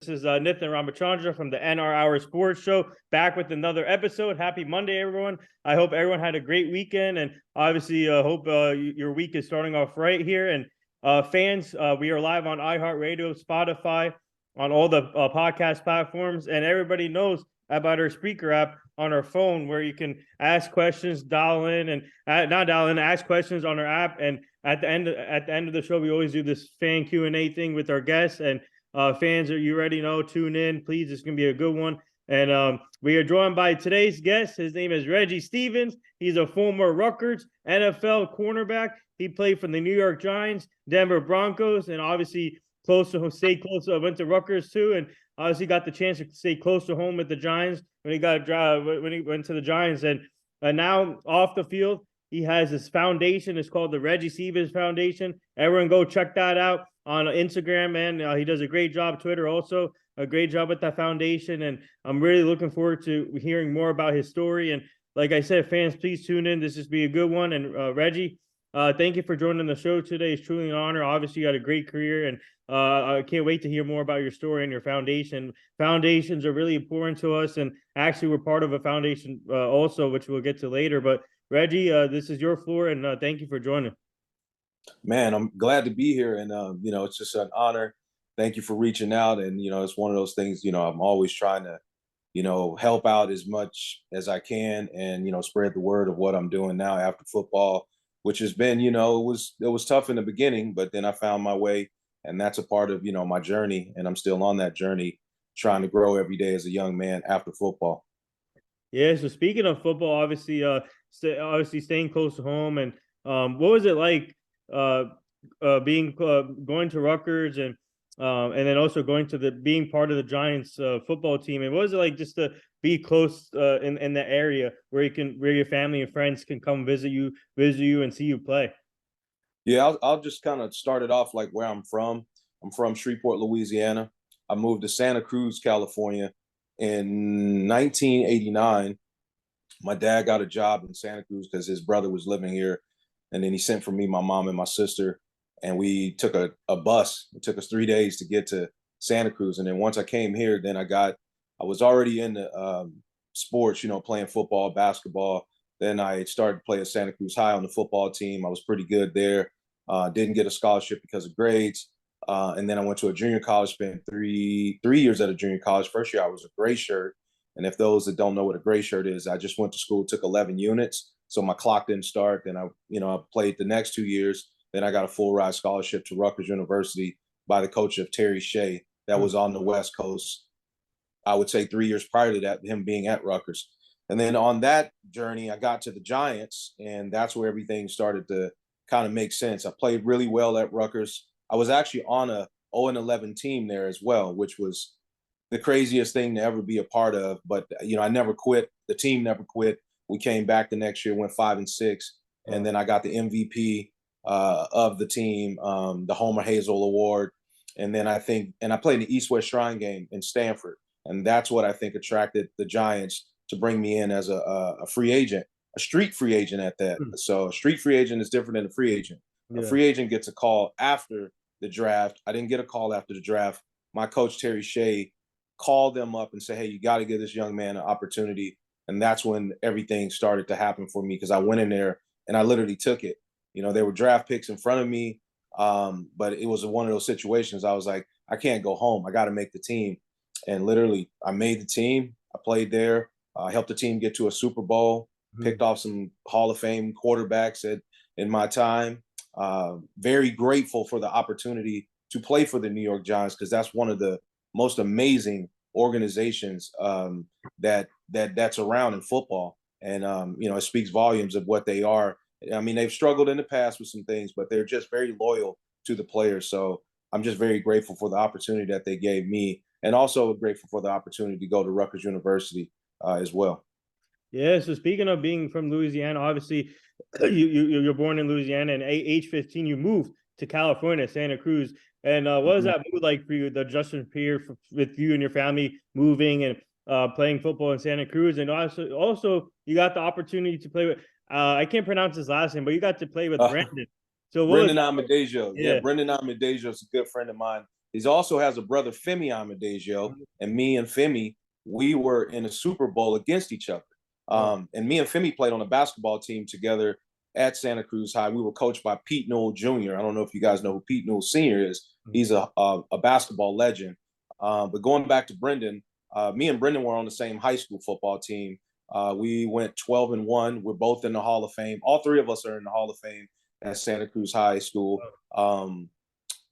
This is Nithin Ramachandra from the NR Hour Sports Show, back with another episode. Happy Monday, everyone. I hope everyone had a great weekend, and obviously hope your week is starting off right here. And fans, we are live on iHeartRadio, Spotify, on all the podcast platforms, and everybody knows about our speaker app on our phone where you can ask questions, ask questions on our app. And at the end of the show, we always do this fan Q&A thing with our guests. And fans, are you ready? No, tune in, please. It's going to be a good one. And we are joined by today's guest. His name is Reggie Stevens. He's a former Rutgers NFL cornerback. He played for the New York Giants, Denver Broncos, and obviously stayed close. Went to Rutgers too, and obviously got the chance to stay close to home with the Giants when he went to the Giants. And now off the field, he has his foundation. It's called the Reggie Stevens Foundation. Everyone go check that out on Instagram, man. He does a great job. Twitter also a great job with that foundation, and I'm really looking forward to hearing more about his story. And like I said, fans, please tune in. This is be a good one. And Reggie, thank you for joining the show today. It's truly an honor. Obviously, you had a great career, and I can't wait to hear more about your story and your foundation. Foundations are really important to us, and actually, we're part of a foundation also, which we'll get to later. But Reggie, this is your floor, and thank you for joining. Man, I'm glad to be here, and it's just an honor. Thank you for reaching out, and it's one of those things. I'm always trying to, help out as much as I can, and spread the word of what I'm doing now after football, which has been, it was tough in the beginning, but then I found my way, and that's a part of my journey, and I'm still on that journey, trying to grow every day as a young man after football. Yeah. So speaking of football, obviously, obviously staying close to home, and what was it like? Uh, being going to Rutgers and then also going to being part of the Giants football team. And what was it like just to be close in the area where your family and friends can come visit you and see you play? Yeah, I'll just kind of start it off like where I'm from. I'm from Shreveport, Louisiana. I moved to Santa Cruz, California in 1989. My dad got a job in Santa Cruz because his brother was living here. And then he sent for me, my mom, and my sister. And we took a bus. It took us 3 days to get to Santa Cruz. And then once I came here, then I was already in the sports, playing football, basketball. Then I started to play at Santa Cruz High on the football team. I was pretty good there. Didn't get a scholarship because of grades. And then I went to a junior college, spent three years at a junior college. First year I was a gray shirt. And if those that don't know what a gray shirt is, I just went to school, took 11 units. So my clock didn't start. Then I played the next 2 years. Then I got a full ride scholarship to Rutgers University by the coach of Terry Shea. That was on the West Coast. I would say 3 years prior to that, him being at Rutgers. And then on that journey, I got to the Giants, and that's where everything started to kind of make sense. I played really well at Rutgers. I was actually on a 0-11 team there as well, which was the craziest thing to ever be a part of. But I never quit. The team never quit. We came back the next year, went 5-6, and then I got the MVP of the team, the Homer Hazel Award, and then I played in the East-West Shrine game in Stanford, and that's what I think attracted the Giants to bring me in as a free agent, a street free agent at that. So a street free agent is different than a free agent. Yeah. A free agent gets a call after the draft. I didn't get a call after the draft. My coach Terry Shea called them up and said, "Hey, you got to give this young man an opportunity." And that's when everything started to happen for me, because I went in there and I literally took it. There were draft picks in front of me, but it was one of those situations. I was like, I can't go home. I got to make the team. And literally, I made the team. I played there. I helped the team get to a Super Bowl, picked off some Hall of Fame quarterbacks in my time. Very grateful for the opportunity to play for the New York Giants, because that's one of the most amazing organizations that's around in football. And, it speaks volumes of what they are. I mean, they've struggled in the past with some things, but they're just very loyal to the players. So I'm just very grateful for the opportunity that they gave me, and also grateful for the opportunity to go to Rutgers University as well. Yeah. So speaking of being from Louisiana, obviously you're born in Louisiana, and age 15 you moved to California, Santa Cruz. And what was that move like for you, the adjustment period with you and your family moving and playing football in Santa Cruz? And also you got the opportunity to play with I can't pronounce his last name, but you got to play with Brandon. So Brendan Amadejo. Yeah, Brendan Amadejo is a good friend of mine. He also has a brother, Femi Amadejio, and me and Femi, we were in a Super Bowl against each other. And me and Femi played on a basketball team together at Santa Cruz High. We were coached by Pete Newell Jr. I don't know if you guys know who Pete Newell Sr. is. He's a basketball legend. But going back to Brendan, me and Brendan were on the same high school football team. We went 12-1. We're both in the Hall of Fame. All three of us are in the Hall of Fame at Santa Cruz High School.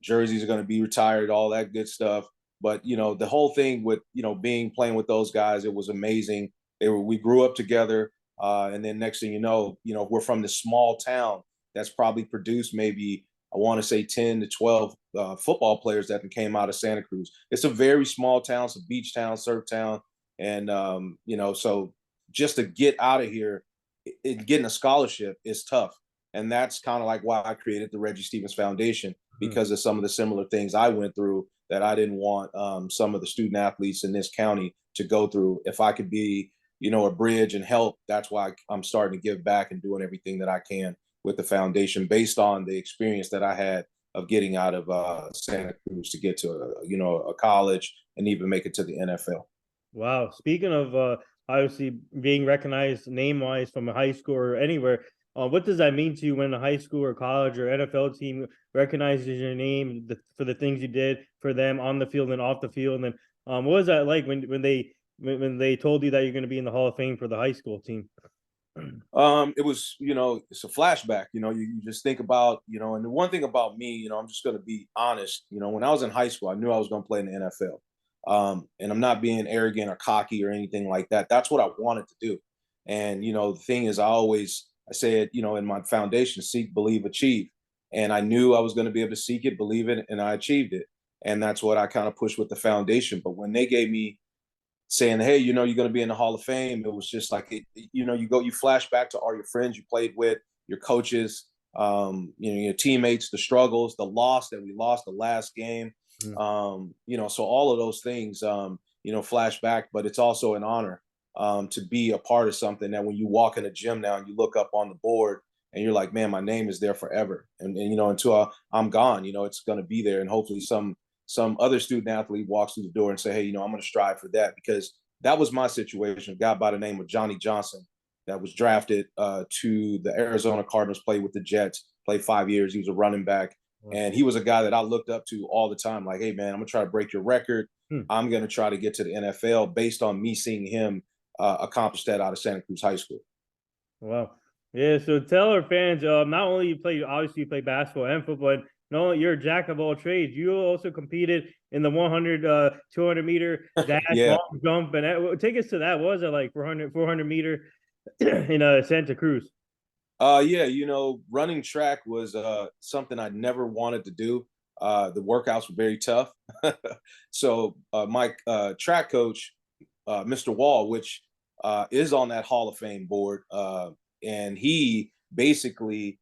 Jerseys are going to be retired, all that good stuff. But, the whole thing with, playing with those guys, it was amazing. We grew up together. And then next thing you know, we're from this small town that's probably produced maybe, I want to say 10 to 12 football players that came out of Santa Cruz. It's a very small town. It's a beach town, surf town. And, so just to get out of here, getting a scholarship is tough. And that's kind of like why I created the Reggie Stevens Foundation, because of some of the similar things I went through that I didn't want some of the student athletes in this county to go through. If I could be, a bridge and help, that's why I'm starting to give back and doing everything that I can with the foundation based on the experience that I had of getting out of Santa Cruz to get to a college and even make it to the NFL. Wow. Speaking of obviously being recognized name-wise from a high school or anywhere, what does that mean to you when a high school or college or NFL team recognizes your name for the things you did for them on the field and off the field? And then what was that like when they told you that you're going to be in the Hall of Fame for the high school team? It was, it's a flashback, you just think about, and the one thing about me, I'm just going to be honest, when I was in high school, I knew I was going to play in the NFL. And I'm not being arrogant or cocky or anything like that. That's what I wanted to do. And, the thing is, I said, in my foundation, seek, believe, achieve. And I knew I was going to be able to seek it, believe it, and I achieved it. And that's what I kind of pushed with the foundation. But when they gave me saying, hey, you're going to be in the Hall of Fame, it was just like, you flash back to all your friends you played with, your coaches, your teammates, the struggles, the loss that we lost the last game. So all of those things, flash back, but it's also an honor to be a part of something that when you walk in a gym now and you look up on the board and you're like, man, my name is there forever. And until I'm gone, it's going to be there. And hopefully some other student athlete walks through the door and say, hey, I'm going to strive for that, because that was my situation. A guy by the name of Johnny Johnson that was drafted to the Arizona Cardinals, played with the Jets, played 5 years. He was a running back. And he was a guy that I looked up to all the time. Like, hey, man, I'm going to try to break your record. I'm going to try to get to the NFL based on me seeing him accomplish that out of Santa Cruz High School. Wow. Yeah, so tell our fans, not only you play basketball and football, but no, you're a jack of all trades. You also competed in the 100, 200 meter dash, long jump, and take us to that. What was it like 400 meter in Santa Cruz? Running track was something I never wanted to do. The workouts were very tough. So my track coach, Mr. Wall, which is on that Hall of Fame board, and he basically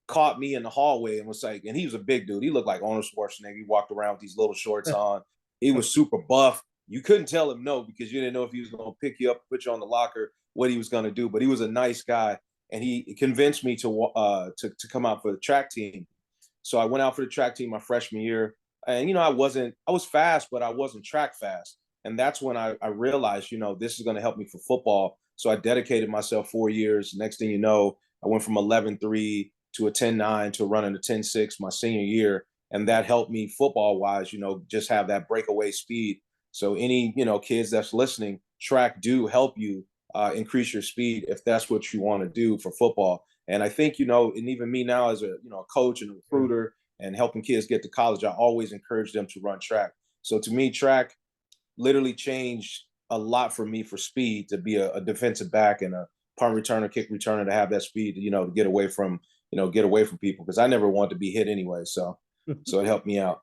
caught me in the hallway and was like, and he was a big dude. He looked like Arnold Schwarzenegger. He walked around with these little shorts on. He was super buff. You couldn't tell him no, because you didn't know if he was going to pick you up, put you on the locker, what he was going to do. But he was a nice guy, and he convinced me to come out for the track team. So I went out for the track team my freshman year, and I was fast, but I wasn't track fast. And that's when I realized, this is going to help me for football. So I dedicated myself 4 years. Next thing you know, I went from 11.3 to a 10.9 to running a 10.6 my senior year. And that helped me football wise, just have that breakaway speed. So any, kids that's listening, track do help you increase your speed if that's what you want to do for football. And I think, and even me now as a coach and a recruiter and helping kids get to college, I always encourage them to run track. So to me, track literally changed a lot for me for speed, to be a defensive back and a punt returner, kick returner, to have that speed, to get away from people, because I never wanted to be hit anyway. So it helped me out.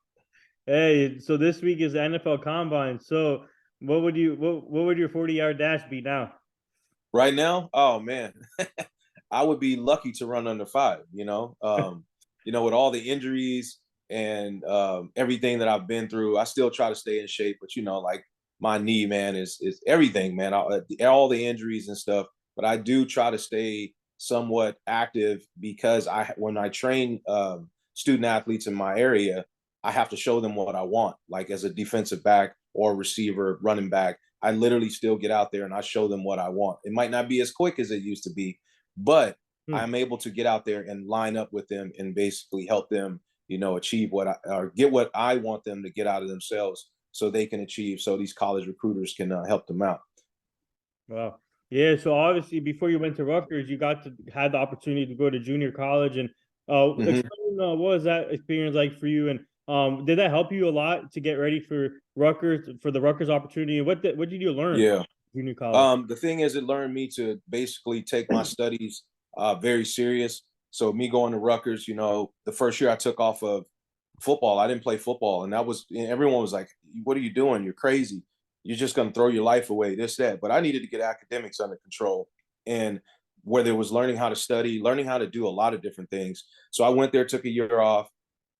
Hey, so this week is the NFL Combine. So what would your 40-yard dash be now? Right now? Oh man. I would be lucky to run under 5, with all the injuries and everything that I've been through. I still try to stay in shape, but like my knee, man, is everything, man. All the injuries and stuff, but I do try to stay somewhat active, because when I train student athletes in my area, I have to show them what I want. Like as a defensive back or receiver, running back, I literally still get out there and I show them what I want. It might not be as quick as it used to be, but Hmm. I'm able to get out there and line up with them and basically help them, achieve what or get what I want them to get out of themselves so they can achieve. So these college recruiters can help them out. Wow. Yeah. So obviously, before you went to Rutgers, you had the opportunity to go to junior college, and Mm-hmm. explain what was that experience like for you, and did that help you a lot to get ready for Rutgers for the Rutgers opportunity? And what did you learn Yeah. junior college? The thing is, it learned me to basically take my studies very serious. So me going to Rutgers, the first year I took off of football, I didn't play football, and everyone was like, "What are you doing? You're crazy. You're just going to throw your life away." This, that. But I needed to get academics under control, and whether it was learning how to study, learning how to do a lot of different things. So I went there, took a year off,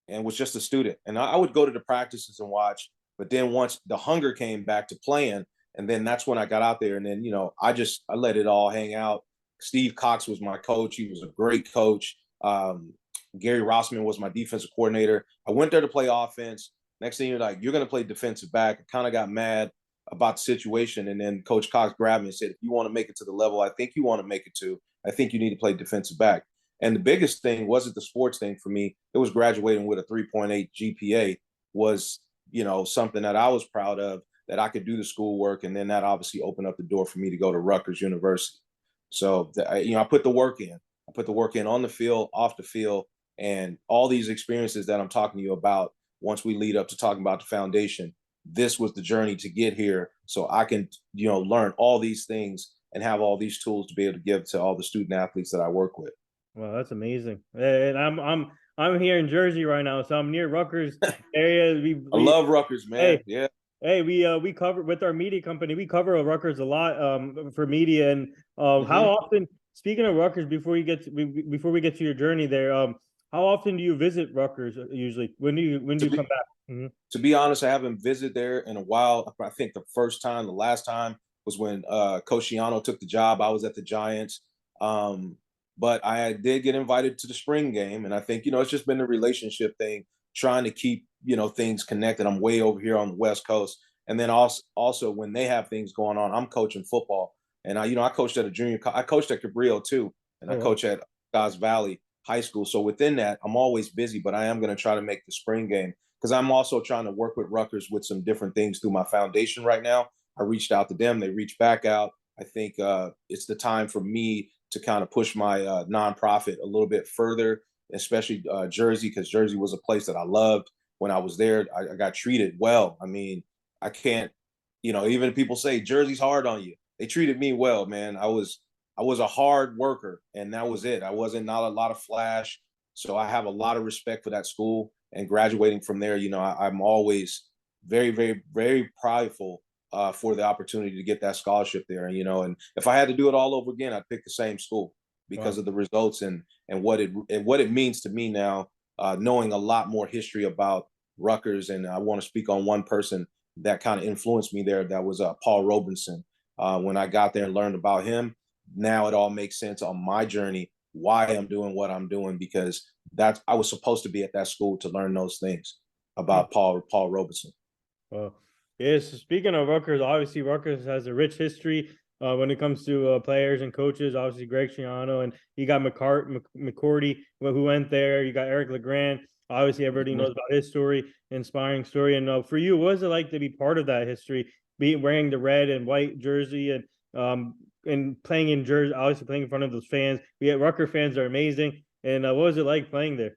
and was just a student. And I would go to the practices and watch. But then once the hunger came back to playing, and then that's when I got out there. And then, I let it all hang out. Steve Cox was my coach. He was a great coach. Gary Rossman was my defensive coordinator. I went there to play offense. Next thing you're going to play defensive back. I kind of got mad about the situation. And then Coach Cox grabbed me and said, if you want to make it to the level I think you want to make it to, I think you need to play defensive back. And the biggest thing wasn't the sports thing for me. It was graduating with a 3.8 GPA was, something that I was proud of, that I could do the schoolwork. And then that obviously opened up the door for me to go to Rutgers University. So, I put the work in. I put the work in on the field, off the field, and all these experiences that I'm talking to you about. Once we lead up to talking about the foundation, this was the journey to get here. So I can, learn all these things and have all these tools to be able to give to all the student athletes that I work with. Wow, that's amazing. And I'm here in Jersey right now, so I'm near Rutgers area. I love Rutgers, man. Hey, Yeah. we cover with our media company. We cover Rutgers a lot for media. And how Mm-hmm. often? Speaking of Rutgers, before we get to your journey there, how often do you visit Rutgers usually? When do To you come be back? Mhm. to be honest, I haven't visited there in a while. I think the last time was when Coach Shiano took the job. I was at the Giants. But I did get invited to the spring game. And I think, it's just been a relationship thing, trying to keep, things connected. I'm way over here on the West Coast. And then also when they have things going on, I'm coaching football. And I coached at I coached at Cabrillo too. And I Oh, coach at Scotts Valley High School. So within that, I'm always busy, but I am going to try to make the spring game because I'm also trying to work with Rutgers with some different things through my foundation right now. I reached out to them, they reached back out. I think it's the time for me to kind of push my nonprofit a little bit further, especially Jersey, because Jersey was a place that I loved when I was there. I got treated well. I mean, I can't, even people say Jersey's hard on you. They treated me well, man. I was a hard worker, and that was it. I wasn't not a lot of flash, so I have a lot of respect for that school. And graduating from there, I'm always very, very, very prideful for the opportunity to get that scholarship there. And if I had to do it all over again, I'd pick the same school because wow. of the results and what it means to me now, knowing a lot more history about Rutgers. And I want to speak on one person that kind of influenced me there. That was Paul Robinson. When I got there and learned about him, now it all makes sense on my journey why I'm doing what I'm doing, because I was supposed to be at that school to learn those things Hmm. about Paul Robeson. Well, yes. Speaking of Rutgers, obviously Rutgers has a rich history when it comes to players and coaches. Obviously, Greg Schiano, and you got McCourty who went there. You got Eric LeGrand. Obviously, everybody Mm-hmm. knows about his story, inspiring story. And for you, what was it like to be part of that history, be wearing the red and white jersey and playing in Jersey, obviously playing in front of those fans. We had Rutgers fans are amazing. And what was it like playing there?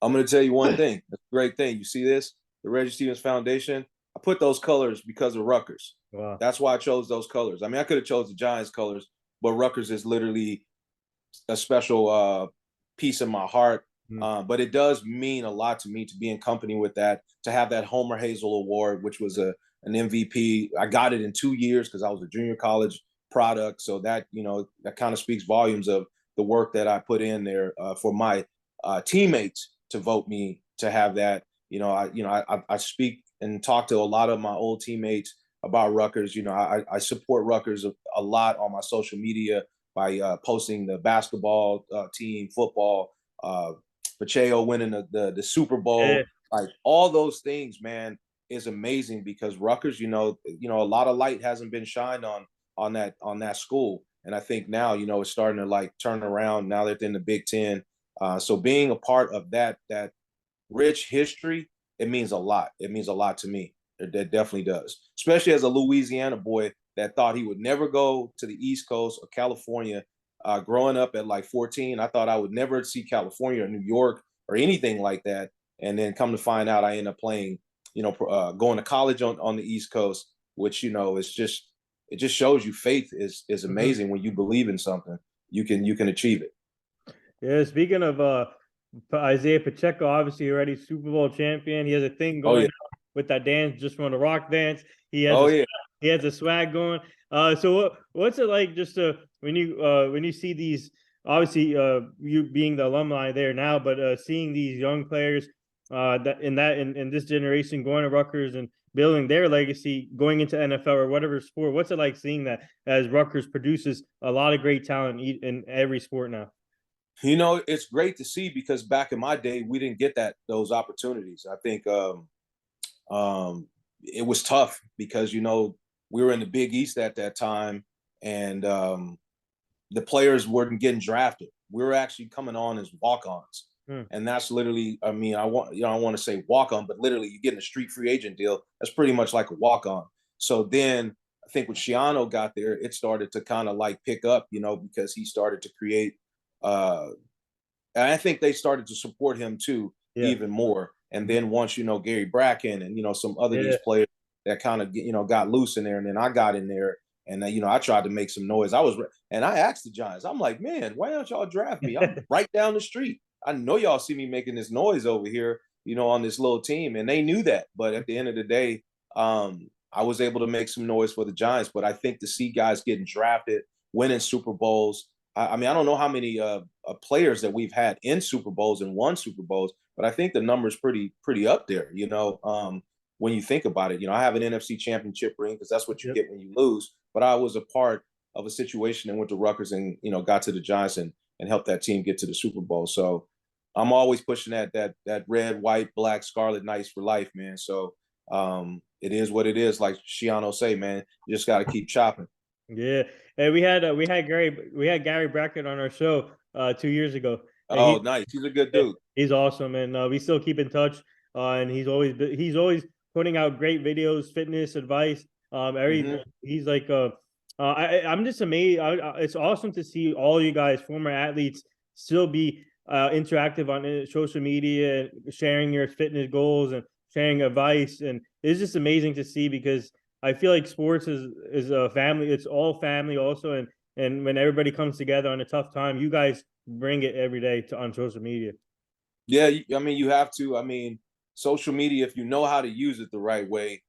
I'm going to tell you one thing. That's a great thing. You see this, the Reggie Stevens Foundation. I put those colors because of Rutgers. Wow. That's why I chose those colors. I mean, I could have chose the Giants colors, but Rutgers is literally a special piece in my heart. Hmm. But it does mean a lot to me to be in company with that, to have that Homer Hazel Award, which was an MVP. I got it in 2 years because I was a junior college product. So that kind of speaks volumes of the work that I put in there for my teammates to vote me to have that. I speak and talk to a lot of my old teammates about Rutgers. I support Rutgers a lot on my social media by posting the basketball team, football, Pacheco winning the Super Yeah. Bowl. Like all those things, man, is amazing because Rutgers, a lot of light hasn't been shined on that school. And I think now, it's starting to like turn around now that they're in the Big Ten. So being a part of that rich history, it means a lot. It means a lot to me. It definitely does. Especially as a Louisiana boy that thought he would never go to the East Coast or California. Growing up at like 14, I thought I would never see California or New York or anything like that. And then come to find out, I end up playing, going to college on the East Coast, which it just shows you faith is amazing. When you believe in something, you can achieve it. Yeah, speaking of Isaiah Pacheco, obviously already Super Bowl champion. He has a thing Oh going yeah. on with that dance, just from the rock dance. Oh yeah. He has a swag going. So what's it like just when you see these, obviously you being the alumni there now, but seeing these young players in this generation going to Rutgers and building their legacy going into NFL or whatever sport. What's it like seeing that as Rutgers produces a lot of great talent in every sport now? It's great to see because back in my day, we didn't get those opportunities. I think it was tough because we were in the Big East at that time, and the players weren't getting drafted. We were actually coming on as walk-ons, and that's literally. I mean, I want to say walk-on, but literally, you get in a street free agent deal. That's pretty much like a walk-on. So then, I think when Shiano got there, it started to kind of like pick up, because he started to create. And I think they started to support him too, Yeah. even more. And then once Gary Bracken and some other Yeah. these players that kind of got loose in there, and then I got in there, and I tried to make some noise. And I asked the Giants, I'm like, man, why don't y'all draft me? I'm right down the street. I know y'all see me making this noise over here, on this little team, and they knew that. But at the end of the day, I was able to make some noise for the Giants. But I think to see guys getting drafted, winning Super Bowls. I mean, I don't know how many players that we've had in Super Bowls and won Super Bowls, but I think the number's pretty up there. When you think about it, I have an NFC Championship ring because that's what you get when you lose. But I was a part of a situation and went to Rutgers and got to the Giants and helped that team get to the Super Bowl. So I'm always pushing that red, white, black, scarlet knights for life, man. So it is what it is. Like Shiano say, man, you just got to keep chopping. Yeah, and we had Gary Brackett on our show 2 years ago, and Oh, nice. He's a good dude. he's awesome, and we still keep in touch. And he's always putting out great videos, fitness advice. Everything. He's like I'm just amazed. It's awesome to see all you guys, former athletes, still be interactive on social media, sharing your fitness goals and sharing advice, and it's just amazing to see because I feel like sports is a family. It's all family also, and when everybody comes together on a tough time, you guys bring it every day on social media. Yeah, I mean, you have to. I mean, social media, if you know how to use it the right way,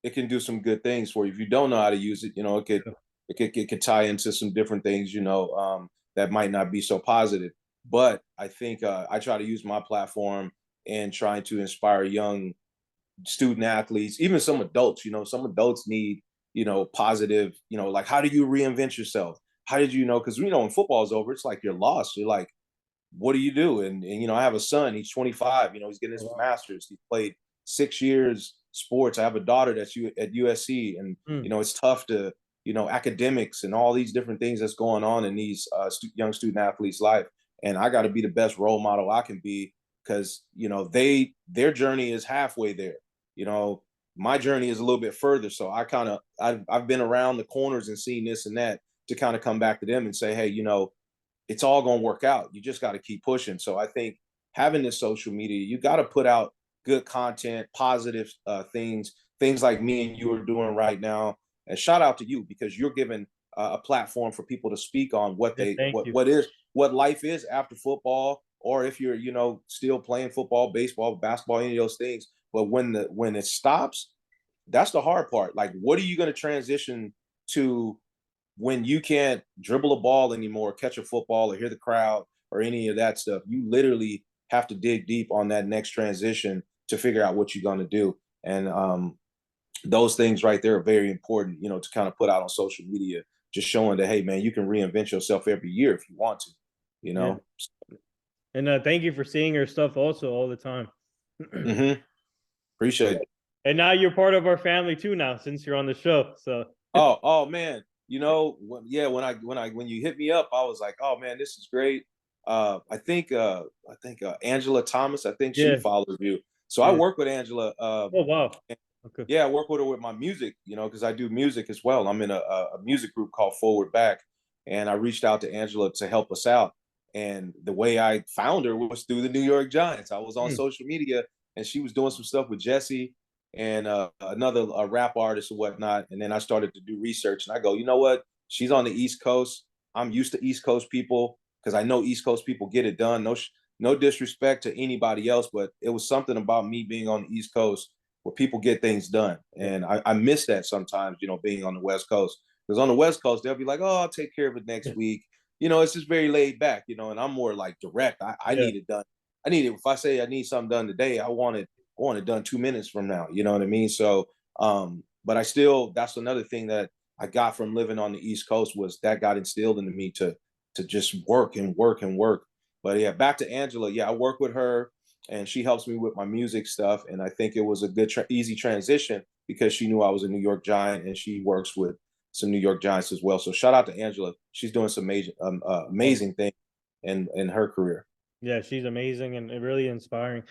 it can do some good things for you. If you don't know how to use it, it could tie into some different things, that might not be so positive. But I think I try to use my platform and trying to inspire young student athletes, even some adults. Some adults need positive. Like how do you reinvent yourself? How did because when football's over, it's like you're lost. You're like, what do you do? And I have a son. He's 25. He's getting his master's. He played 6 years sports. I have a daughter that's at USC, and it's tough to academics and all these different things that's going on in these young student athletes' life. And I got to be the best role model I can be because their journey is halfway there. My journey is a little bit further. So I've been around the corners and seen this and that to kind of come back to them and say, hey, it's all going to work out. You just got to keep pushing. So I think having this social media, you got to put out good content, positive things like me and you are doing right now. And shout out to you because you're giving a platform for people to speak on what life is after football, or if you're still playing football, baseball, basketball, any of those things. But when it stops, that's the hard part. Like, what are you going to transition to when you can't dribble a ball anymore, catch a football, or hear the crowd, or any of that stuff? You literally have to dig deep on that next transition to figure out what you're going to do. And those things right there are very important, to kind of put out on social media, just showing that, hey, man, you can reinvent yourself every year if you want to, Yeah. And thank you for seeing your stuff also all the time. Mm-hmm. Appreciate it. And now you're part of our family too now, since you're on the show. So Oh man. When you hit me up, I was like, oh man, this is great. I think Angela Thomas, I think she yeah, follows you. So I yeah. work with Angela. Oh wow. Okay. Yeah, I work with her with my music, because I do music as well. I'm in a music group called Forward Back, and I reached out to Angela to help us out. And the way I found her was through the New York Giants. I was on Hmm. social media, and she was doing some stuff with Jesse and another rap artist or whatnot. And then I started to do research, and I go, you know what? She's on the East Coast. I'm used to East Coast people because I know East Coast people get it done. No disrespect to anybody else, but it was something about me being on the East Coast where people get things done. Yeah. And I miss that sometimes, being on the West Coast. Because on the West Coast, they'll be like, oh, I'll take care of it next week. It's just very laid back, and I'm more like direct. I Yeah. need it done. I need it. If I say I need something done today, I want it done 2 minutes from now. You know what I mean? So, but that's another thing that I got from living on the East Coast was that got instilled into me to just work and work and work. But yeah, back to Angela. Yeah, I work with her and she helps me with my music stuff. And I think it was a good, easy transition because she knew I was a New York Giant and she works with some New York Giants as well. So shout out to Angela. She's doing some amazing things in her career. Yeah, she's amazing and really inspiring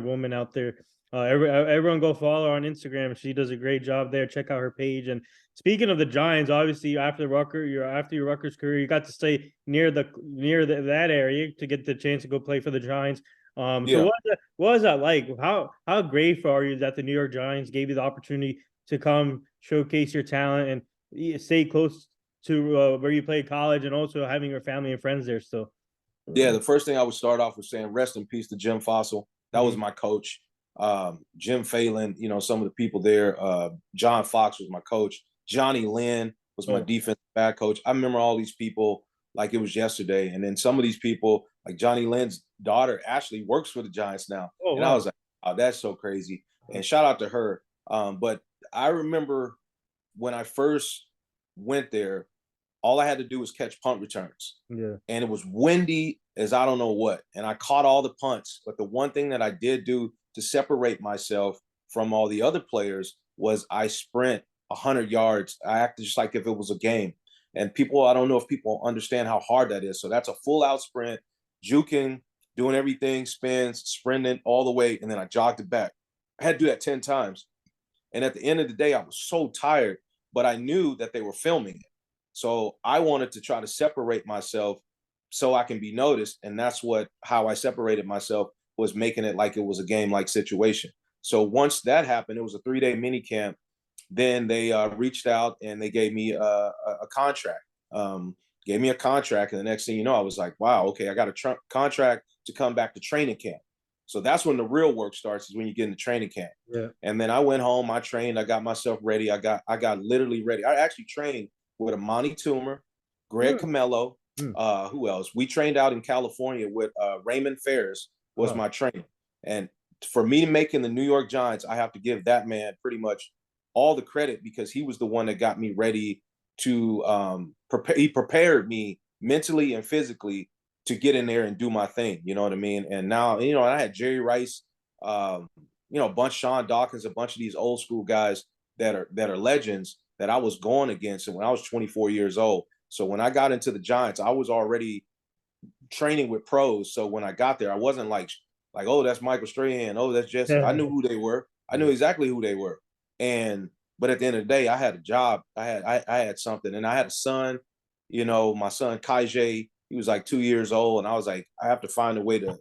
woman out there. Everyone go follow her on Instagram. She does a great job there. Check out her page. And speaking of the Giants, obviously after your Rutgers career, you got to stay that area to get the chance to go play for the Giants. So Yeah. what was that like? How grateful are you that the New York Giants gave you the opportunity to come showcase your talent and stay close to where you played college and also having your family and friends there still? Yeah, the first thing I would start off with saying rest in peace to Jim Fossil. That was Mhm. my coach. Jim Phelan, some of the people there. John Fox was my coach. Johnny Lynn was my Oh, defensive back coach. I remember all these people like it was yesterday. And then some of these people, like Johnny Lynn's daughter, Ashley, works for the Giants now. oh And I wow. was like, oh, that's so crazy. And shout out to her. But I remember when I first went there, all I had to do was catch punt returns. Yeah. And it was windy as I don't know what. And I caught all the punts. But the one thing that I did do to separate myself from all the other players was I sprint 100 yards. I acted just like if it was a game. And I don't know if people understand how hard that is. So that's a full out sprint, juking, doing everything, spins, sprinting all the way. And then I jogged it back. I had to do that 10 times. And at the end of the day, I was so tired, but I knew that they were filming it. So I wanted to try to separate myself so I can be noticed. And that's how I separated myself was making it like it was a game like situation. So once that happened, it was a 3-day mini camp. Then they reached out and they gave me a contract. Gave me a contract. And the next thing you know, I was like, wow, okay, I got a contract to come back to training camp. So that's when the real work starts, is when you get into training camp. Yeah. And then I went home, I trained, I got myself ready. I got literally ready. I actually trained with Amani Toomer, Greg Mm, Camello. mm. Who else? We trained out in California with Raymond Ferris was Wow. my trainer. And for me making the New York Giants, I have to give that man pretty much all the credit because he was the one that got me ready to prepare. He prepared me mentally and physically to get in there and do my thing. You know what I mean? And now, I had Jerry Rice, a bunch Sean Dawkins, a bunch of these old school guys that are legends that I was going against. And when I was 24 years old, so when I got into the Giants, I was already training with pros. So when I got there, I wasn't like, oh, that's Michael Strahan, oh, that's Jesse. I knew who they were. I knew exactly who they were. But at the end of the day, I had a job. I had something, and I had a son. My son Kaijay, he was like 2 years old, and I was like, I have to find a way to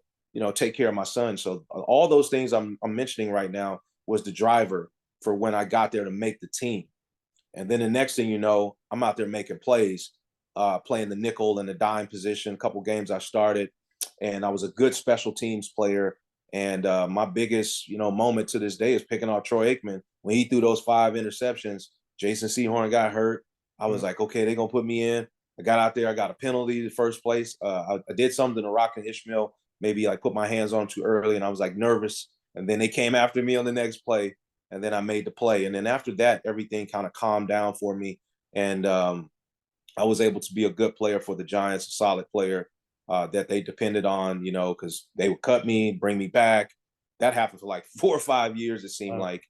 take care of my son. So all those things I'm mentioning right now was the driver for when I got there to make the team. And then the next thing you know, I'm out there making plays, playing the nickel and the dime position. A couple games I started, and I was a good special teams player. And my biggest, moment to this day is picking off Troy Aikman when he threw those 5 interceptions. Jason Sehorn got hurt. I was like, okay, they're gonna put me in. I got out there. I got a penalty the first place. I did something to Rock and Ishmael, maybe like put my hands on too early, and I was like nervous. And then they came after me on the next play, and then I made the play. And then after that, everything kind of calmed down for me, and I was able to be a good player for the Giants, a solid player that they depended on, because they would cut me, bring me back. that happened for like 4 or 5 years, it seemed Wow. like.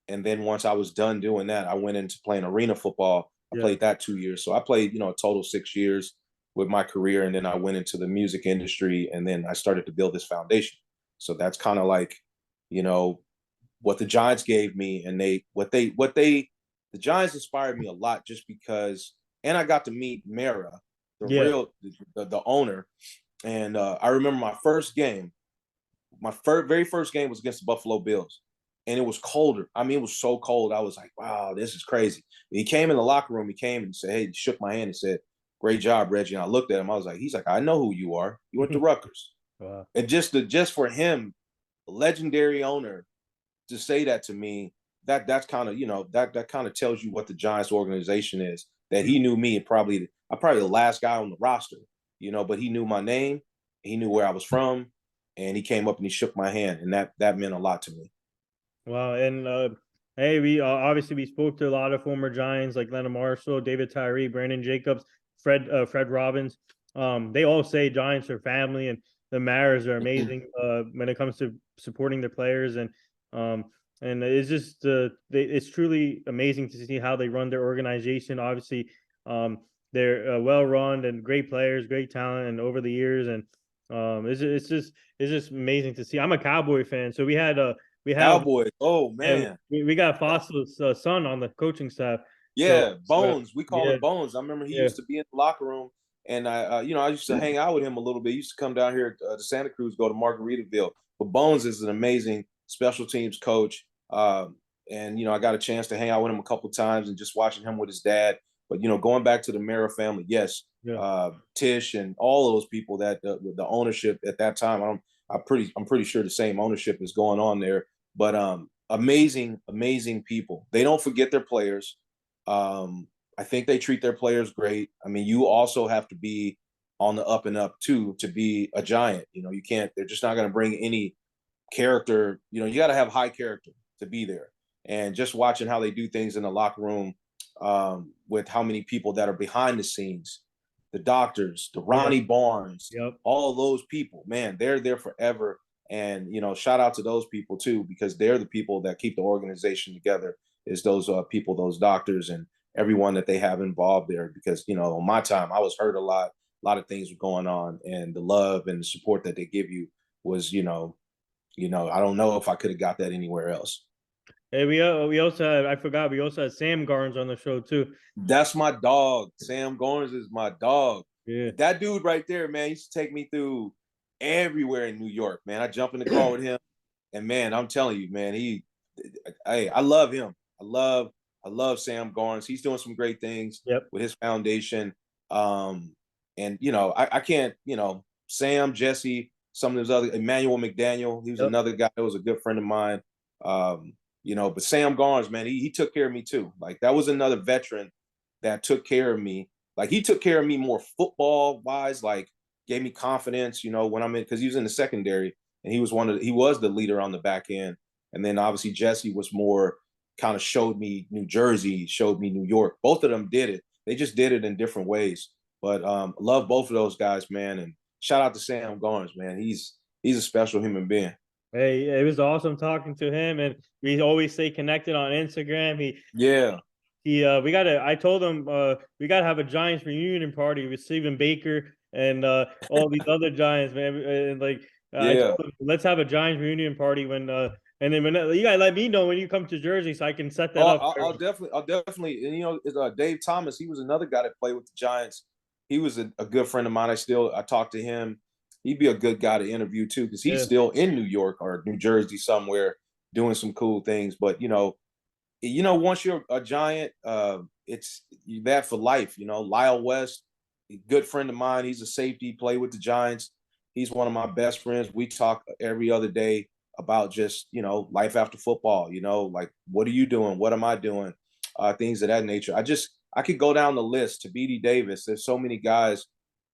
And then once I was done doing that, I went into playing arena football. I Yeah. played that 2 years. So I played, a total 6 years with my career. And then I went into the music industry, and then I started to build this foundation. So that's kind of like, you know, what the Giants gave me, and the Giants inspired me a lot just because, and I got to meet Mara, Yeah. the owner. And I remember my first game, very first game was against the Buffalo Bills, and it was colder. I mean, it was so cold. I was like, wow, this is crazy. He came in the locker room. He came and said, hey, he shook my hand and said, great job, Reggie. And I looked at him. I was like, he's like, I know who you are. You went to Rutgers. Wow. And just for him, a legendary owner, to say that to me, that's kind of, that kind of tells you what the Giants organization is. That he knew me, and I'm probably the last guy on the roster, but he knew my name, he knew where I was from, and he came up and he shook my hand, and that meant a lot to me. Wow. And hey, we obviously we spoke to a lot of former Giants like Leonard Marshall, David Tyree, Brandon Jacobs, Fred Robbins. They all say Giants are family, and the Maras are amazing when it comes to supporting their players, um, and it's just it's truly amazing to see how they run their organization. Obviously, they're well run and great players, great talent, and over the years, and it's just amazing to see. I'm a Cowboy fan, so we have Cowboys, oh yeah, man. we got Fossil's son on the coaching staff. So Yeah, Bones. We call yeah, him Bones. I remember he yeah, used to be in the locker room, and I used to hang out with him a little bit. He used to come down here to Santa Cruz, go to Margaritaville. But Bones is an amazing special teams coach, and I got a chance to hang out with him a couple times and just watching him with his dad. But going back to the Mara family, yes, yeah. Tish and all of those people that the ownership at that time, I'm pretty sure the same ownership is going on there. But amazing, amazing people. They don't forget their players. I think they treat their players great. I mean, you also have to be on the up and up too to be a Giant. You can't. They're just not going to bring any character. You got to have high character to be there. And just watching how they do things in the locker room, with how many people that are behind the scenes, the doctors, the Yeah. Ronnie Barnes, Yep. all those people, man, they're there forever. And shout out to those people too, because they're the people that keep the organization together. Is those people, those doctors, and everyone that they have involved there. Because on my time, I was hurt a lot. A lot of things were going on, and the love and the support that they give you was, I don't know if I could have got that anywhere else. Hey, we also had, I forgot, we also had Sam Garnes on the show too. That's my dog. Sam Garnes is my dog. Yeah. That dude right there, man, used to take me through everywhere in New York, man. I jump in the car with him, and man, I'm telling you, man, I love him. I love Sam Garnes. He's doing some great things Yep. with his foundation. And I can't, Sam, Jesse, some of those other, Emmanuel McDaniel, he was Yep. another guy that was a good friend of mine. But Sam Garnes, man, he took care of me too. Like, that was another veteran that took care of me. Like, he took care of me more football wise, like gave me confidence, when I'm in, because he was in the secondary, and he was the leader on the back end. And then obviously Jesse was more, kind of showed me New Jersey, showed me New York. Both of them did it. They just did it in different ways. But love both of those guys, man. And shout out to Sam Garnes, man. He's a special human being. Hey, it was awesome talking to him, and we always stay connected on Instagram. Yeah. I told him we gotta have a Giants reunion party with Stephen Baker and all these other Giants, man. And like I Yeah. told him, let's have a Giants reunion party when and then when you gotta let me know when you come to Jersey so I can set that Oh, up. I'll definitely, and Dave Thomas, he was another guy that played with the Giants. He was a good friend of mine. I talked to him. He'd be a good guy to interview too, because he's Yeah, still in New York or New Jersey somewhere doing some cool things. But once you're a Giant, it's that for life. Lyle West, a good friend of mine. He's a safety, played with the Giants. He's one of my best friends. We talk every other day about just life after football. Like, what are you doing? What am I doing? Things of that nature. I could go down the list to BD Davis. There's so many guys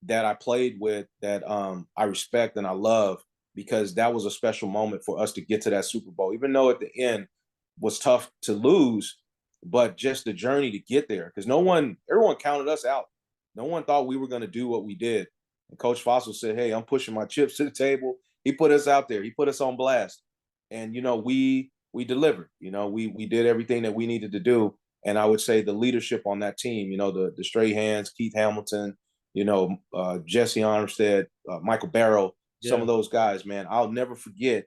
that I played with that I respect and I love, because that was a special moment for us to get to that Super Bowl, even though at the end was tough to lose, but just the journey to get there, because everyone counted us out. No one thought we were going to do what we did. And Coach Fossil said, hey, I'm pushing my chips to the table. He put us out there. He put us on blast. And we delivered. We did everything that we needed to do. And I would say the leadership on that team, the straight hands, Keith Hamilton, Jesse Armstead, Michael Barrow, some of those guys, man, I'll never forget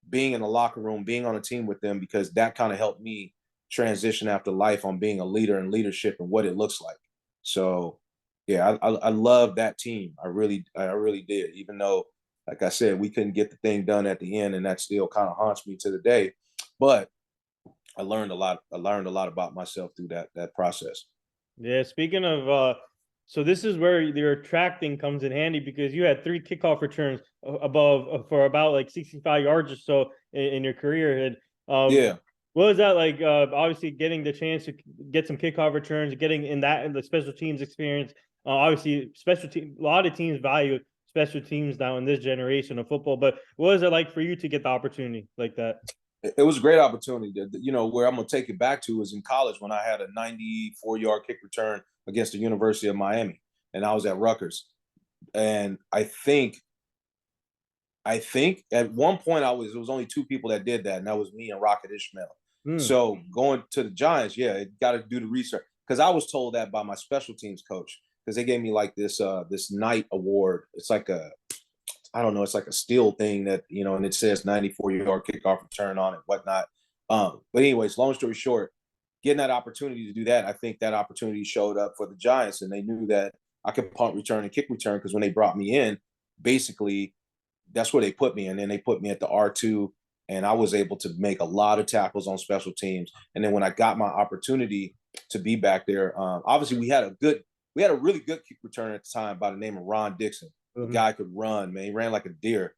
being in the locker room, being on a team with them, because that kind of helped me transition after life on being a leader and leadership and what it looks like. So, yeah, I love that team. I really did. Even though, like I said, we couldn't get the thing done at the end, and that still kind of haunts me to the day. But I learned a lot. I learned a lot about myself through that process. Yeah, speaking of so this is where your attracting comes in handy, because you had 3 kickoff returns above for about like 65 yards or so in your career. And Yeah. what was that like? Obviously, getting the chance to get some kickoff returns, getting in the special teams experience. Obviously, special team. A lot of teams value special teams now in this generation of football. But what was it like for you to get the opportunity like that? It was a great opportunity. Where I'm going to take it back to is in college when I had a 94-yard kick return against the University of Miami, and I was at Rutgers. And I think at one point there was only 2 people that did that, and that was me and Rocket Ishmael. So going to the Giants, got to do the research, because I was told that by my special teams coach, because they gave me like this night award. It's like I don't know, it's like a steel thing that, and it says 94-yard kickoff return on it, whatnot. But anyways, long story short, getting that opportunity to do that, I think that opportunity showed up for the Giants, and they knew that I could punt return and kick return, because when they brought me in, basically that's where they put me. And then they put me at the R2, and I was able to make a lot of tackles on special teams. And then when I got my opportunity to be back there, obviously we had a really good kick return at the time by the name of Ron Dixon. The guy could run, man. He ran like a deer.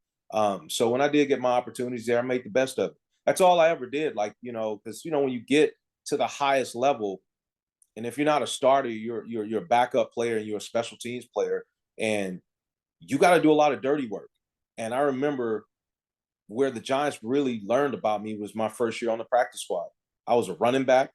So when I did get my opportunities there, I made the best of it. That's all I ever did. Like, because, when you get to the highest level, and if you're not a starter, you're a backup player and you're a special teams player, and you got to do a lot of dirty work. And I remember where the Giants really learned about me was my first year on the practice squad. I was a running back,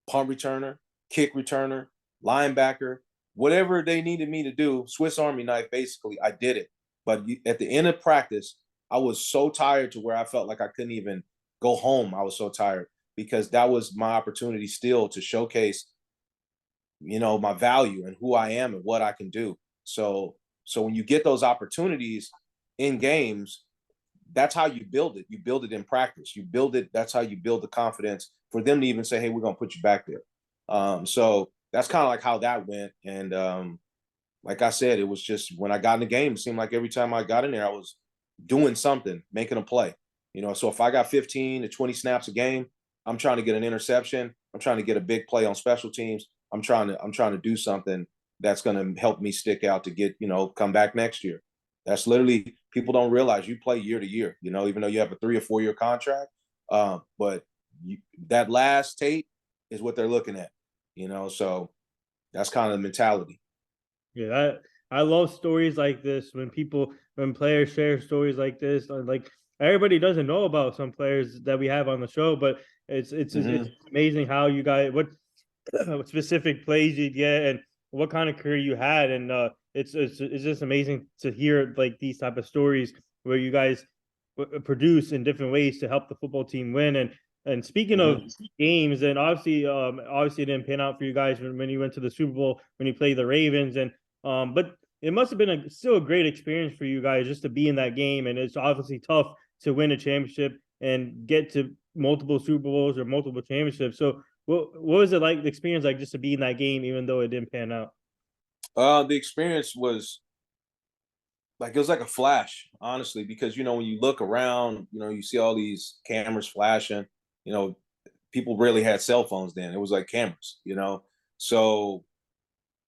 punt returner, kick returner, linebacker, whatever they needed me to do, Swiss Army knife, basically, I did it. But at the end of practice, I was so tired to where I felt like I couldn't even go home. I was so tired, because that was my opportunity still to showcase, my value and who I am and what I can do. So when you get those opportunities in games, that's how you build it. You build it in practice. You build it. That's how you build the confidence for them to even say, hey, we're going to put you back there. So that's kind of like how that went. And like I said, it was just when I got in the game, it seemed like every time I got in there, I was doing something, making a play. So if I got 15 to 20 snaps a game, I'm trying to get an interception. I'm trying to get a big play on special teams. I'm trying to do something that's going to help me stick out to get, come back next year. That's literally, people don't realize you play year to year, even though you have a 3 or 4 year contract. But that last tape is what they're looking at, so that's kind of the mentality. Yeah, I love stories like this when players share stories like this. Like, everybody doesn't know about some players that we have on the show, but it's amazing how you guys what specific plays you get and what kind of career you had. And it's just amazing to hear like these type of stories where you guys produce in different ways to help the football team win. And speaking of games, and obviously it didn't pan out for you guys when you went to the Super Bowl, when you played the Ravens. And but it must have been still a great experience for you guys just to be in that game. And it's obviously tough to win a championship and get to multiple Super Bowls or multiple championships. So what was it like, the experience like just to be in that game, even though it didn't pan out? The experience was like, it was like a flash, honestly, because, when you look around, you see all these cameras flashing, people really had cell phones then. It was like cameras. So,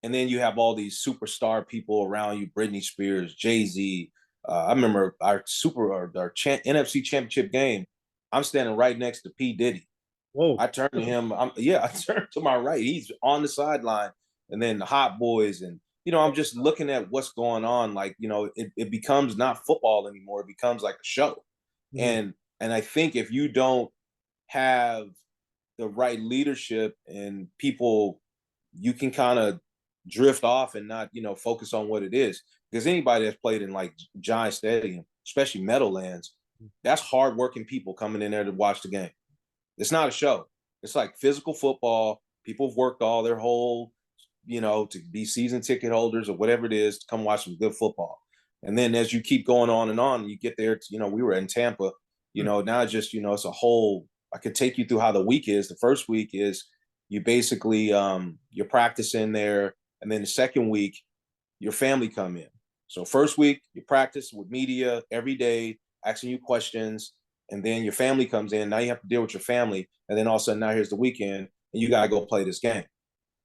and then you have all these superstar people around you, Britney Spears, Jay-Z. I remember our NFC championship game. I'm standing right next to P. Diddy. Whoa. I turned to him. I turned to my right. He's on the sideline, and then the Hot Boys, and I'm just looking at what's going on. Like, it becomes not football anymore. It becomes like a show. And I think if you don't have the right leadership and people, you can kind of drift off and not, focus on what it is. Because anybody that's played in like Giant Stadium, especially Meadowlands, that's hardworking people coming in there to watch the game. It's not a show. It's like physical football. People have worked all their whole, to be season ticket holders or whatever it is to come watch some good football. And then as you keep going on and on, you get there, we were in Tampa, now just, it's a whole, I could take you through how the week is. The first week is you basically, you're practicing there. And then the second week, your family come in. So first week, you practice with media every day, asking you questions. And then your family comes in. Now you have to deal with your family. And then all of a sudden, now here's the weekend, and you got to go play this game.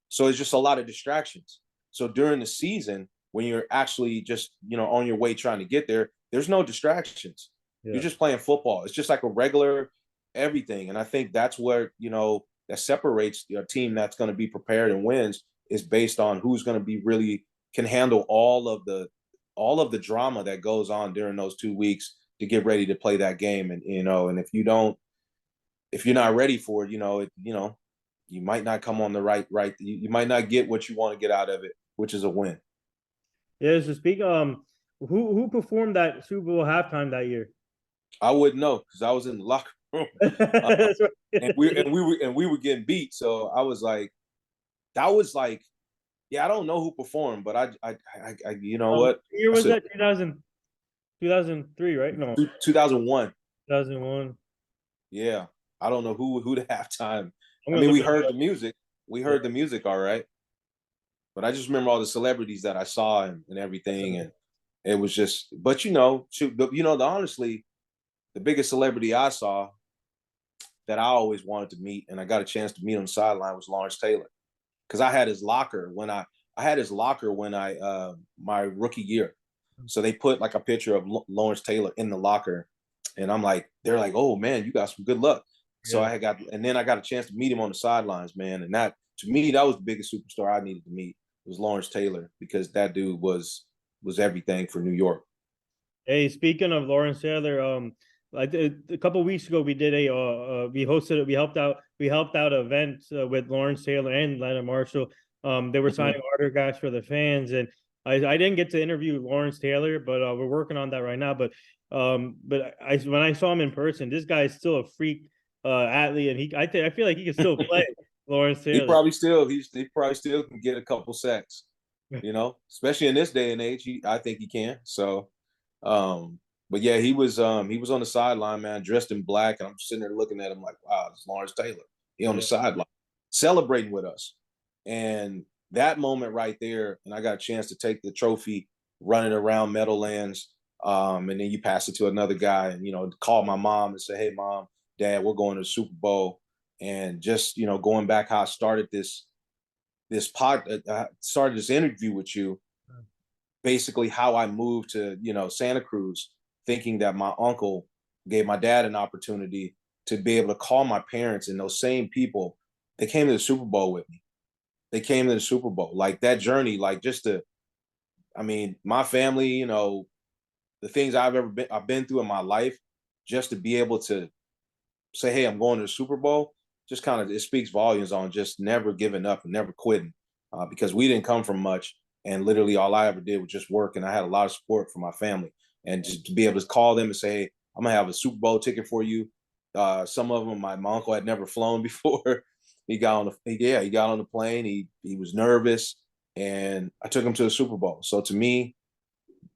So it's just a lot of distractions. So during the season, when you're actually just, on your way trying to get there, there's no distractions. Yeah. You're just playing football. It's just like a regular everything. And I think that's where, that separates a team that's going to be prepared and wins is based on who's going to be really can handle all of the drama that goes on during those 2 weeks to get ready to play that game. And, and if you're not ready for it, you might not come on the right. You might not get what you want to get out of it, which is a win. Yeah. So speak, who performed that Super Bowl halftime that year? I wouldn't know because I was in the locker room, and we were getting beat. So I was like, yeah, I don't know who performed, but I you know what? What year was that? 2003, right? No, 2001. 2001. Yeah, I don't know who the halftime. I mean, we heard the music. We heard the music, all right. But I just remember all the celebrities that I saw and everything, and it was just. But honestly, the biggest celebrity I saw that I always wanted to meet, and I got a chance to meet on the sideline was Lawrence Taylor, because I had his locker when I my rookie year. So they put like a picture of Lawrence Taylor in the locker, and they're like, oh man, you got some good luck. So I got a chance to meet him on the sidelines, man. And that, to me, that was the biggest superstar I needed to meet was Lawrence Taylor, because that dude was everything for New York. Hey, speaking of Lawrence Taylor, like a couple of weeks ago, we did we helped out an event with Lawrence Taylor and Leonard Marshall. They were signing autographs for the fans, and I didn't get to interview Lawrence Taylor, but we're working on that right now. But when I saw him in person, this guy is still a freak athlete, and I feel like he can still play. Lawrence Taylor. He probably still can get a couple sacks, especially in this day and age. I think he can. So, but yeah, he was on the sideline, man, dressed in black, and I'm sitting there looking at him like, wow, it's Lawrence Taylor. He on the sideline celebrating with us, and that moment right there, and I got a chance to take the trophy running around Meadowlands, and then you pass it to another guy, and call my mom and say, hey, Mom, Dad, we're going to the Super Bowl. And just, going back how I started this interview with you, basically how I moved to, Santa Cruz, thinking that my uncle gave my dad an opportunity to be able to call my parents, and those same people, they came to the Super Bowl with me. They came to the Super Bowl. Like that journey, my family, the things I've been through in my life, just to be able to say, hey, I'm going to the Super Bowl, just kind of, it speaks volumes on just never giving up and never quitting, because we didn't come from much, and literally all I ever did was just work, and I had a lot of support from my family, and just to be able to call them and say, hey, I'm gonna have a Super Bowl ticket for you. Some of them, my uncle had never flown before. He got on the plane. He was nervous, and I took him to the Super Bowl. So to me,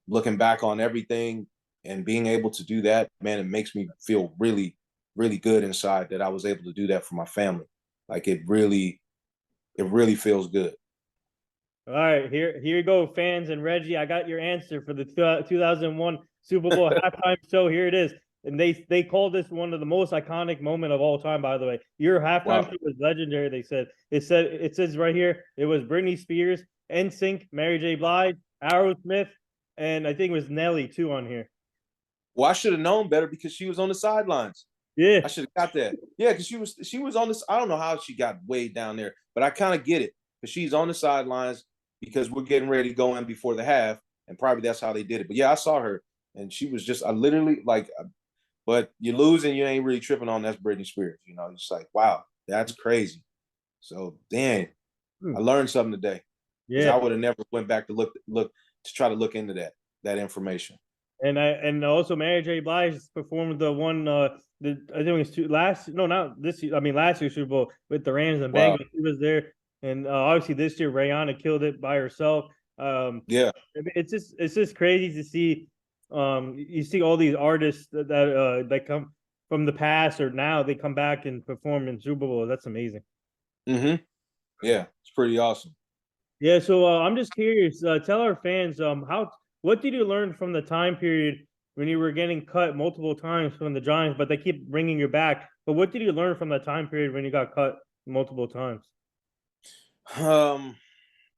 looking back on everything and being able to do that, man, it makes me feel really, really good inside that I was able to do that for my family. Like it really feels good. All right, here you go, fans and Reggie. I got your answer for the 2001 Super Bowl halftime show. Here it is, and they called this one of the most iconic moment of all time. By the way, your halftime show was legendary. They said it says right here it was Britney Spears, NSYNC, Mary J. Blige, Aerosmith, and I think it was Nelly too on here. Well, I should have known better because she was on the sidelines. Yeah, I should have got that. Yeah, because she was on this. I don't know how she got way down there, but I kind of get it because she's on the sidelines because we're getting ready to go in before the half, and probably that's how they did it. But yeah, I saw her, and she was just, I literally like, but you lose and you ain't really tripping on that's Britney Spears. It's like, wow, that's crazy. So dang, I learned something today. Yeah, I would have never went back to look to try to look into that information. And also Mary J. Blige performed the one I think it was not this year, I mean last year's Super Bowl with the Rams and Wow. Bengals. She was there, and obviously this year Rihanna killed it by herself. Yeah. It's just crazy to see. You see all these artists that come from the past or now they come back and perform in Super Bowl. That's amazing. Mm-hmm. Yeah. It's pretty awesome. Yeah, so I'm just curious. Tell our fans how what did you learn from the time period when you were getting cut multiple times from the Giants, but they keep bringing you back. But what did you learn from that time period when you got cut multiple times? Um,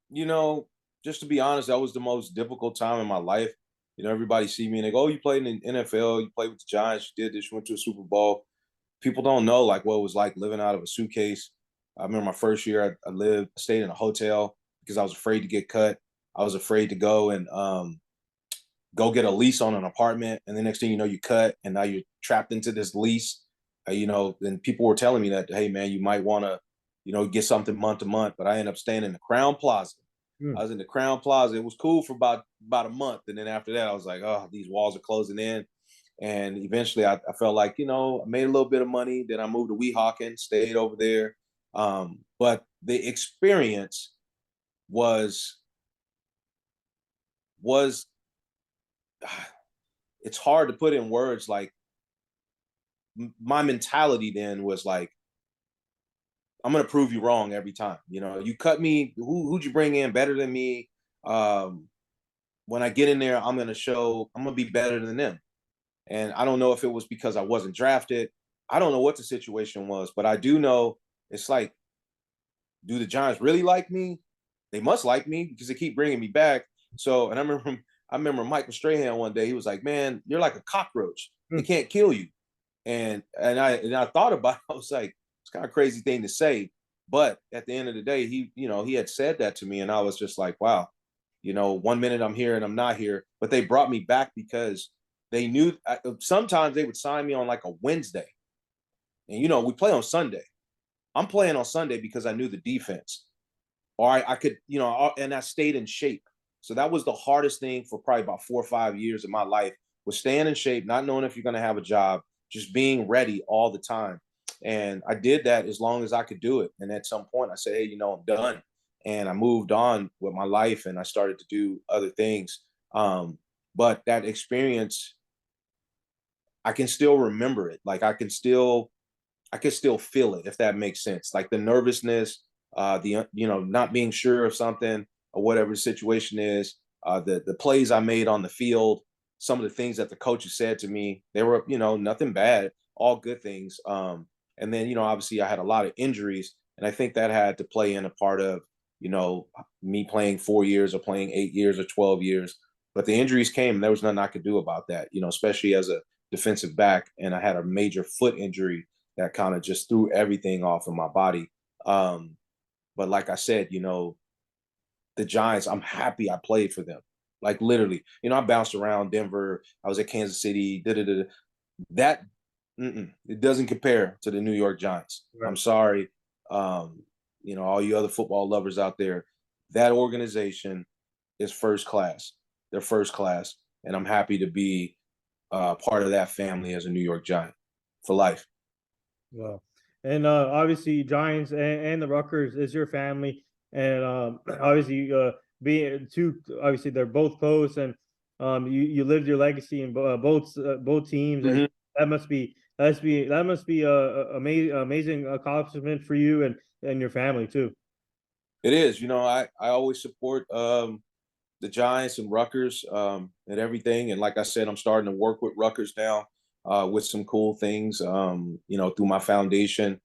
you know, just to be honest, that was the most difficult time in my life. Everybody see me and they go, "Oh, you played in the NFL, you played with the Giants, you did this, you went to a Super Bowl." People don't know like what it was like living out of a suitcase. I remember my first year, stayed in a hotel because I was afraid to get cut. I was afraid to go and go get a lease on an apartment, and the next thing you know, you cut, and now you're trapped into this lease. Then people were telling me that, hey man, you might want to, get something month to month. But I ended up staying in the Crown Plaza. Hmm. I was in the Crown Plaza. It was cool for about a month, and then after that, I was like, oh, these walls are closing in. And eventually, I felt like I made a little bit of money. Then I moved to Weehawken, stayed over there. But the experience was was it's hard to put in words. Like my mentality then was like, I'm gonna prove you wrong every time. You cut me. Who'd you bring in better than me? Um, when I get in there, I'm gonna show. I'm gonna be better than them. And I don't know if it was because I wasn't drafted. I don't know what the situation was, but I do know it's like, do the Giants really like me? They must like me because they keep bringing me back. So, and I remember Michael Strahan one day. He was like, "Man, you're like a cockroach. They Hmm. can't kill you." And I thought about it. I was like, it's kind of a crazy thing to say, but at the end of the day, he had said that to me, and I was just like, wow, one minute I'm here and I'm not here, but they brought me back because they knew. Sometimes they would sign me on like a Wednesday, and we play on Sunday. I'm playing on Sunday because I knew the defense, or I could, and I stayed in shape. So that was the hardest thing for probably about 4 or 5 years of my life, was staying in shape, not knowing if you're going to have a job, just being ready all the time. And I did that as long as I could do it. And at some point I said, hey, I'm done. And I moved on with my life and I started to do other things. But that experience, I can still remember it. Like I can still feel it, if that makes sense. Like the nervousness, the not being sure of something or whatever the situation is, the plays I made on the field, some of the things that the coaches said to me, they were nothing bad, all good things. And then obviously I had a lot of injuries, and I think that had to play in a part of you know me playing 4 years or playing 8 years or 12 years. But the injuries came, and there was nothing I could do about that. Especially as a defensive back, and I had a major foot injury that kind of just threw everything off of my body. Um, but like I said, the Giants, I'm happy I played for them. Like literally, I bounced around Denver. I was at Kansas City. Da-da-da-da. That it doesn't compare to the New York Giants. I'm Right. sorry. All you other football lovers out there, that organization is first class. They're first class, and I'm happy to be part of that family as a New York Giant for life. Wow. And obviously Giants and the Rutgers is your family, and obviously being two, obviously they're both close, and you lived your legacy in both teams, and Mhm. that must be a amazing accomplishment for you and your family too. It is. I always support the Giants and Rutgers and everything. And like I said, I'm starting to work with Rutgers now with some cool things, through my foundation.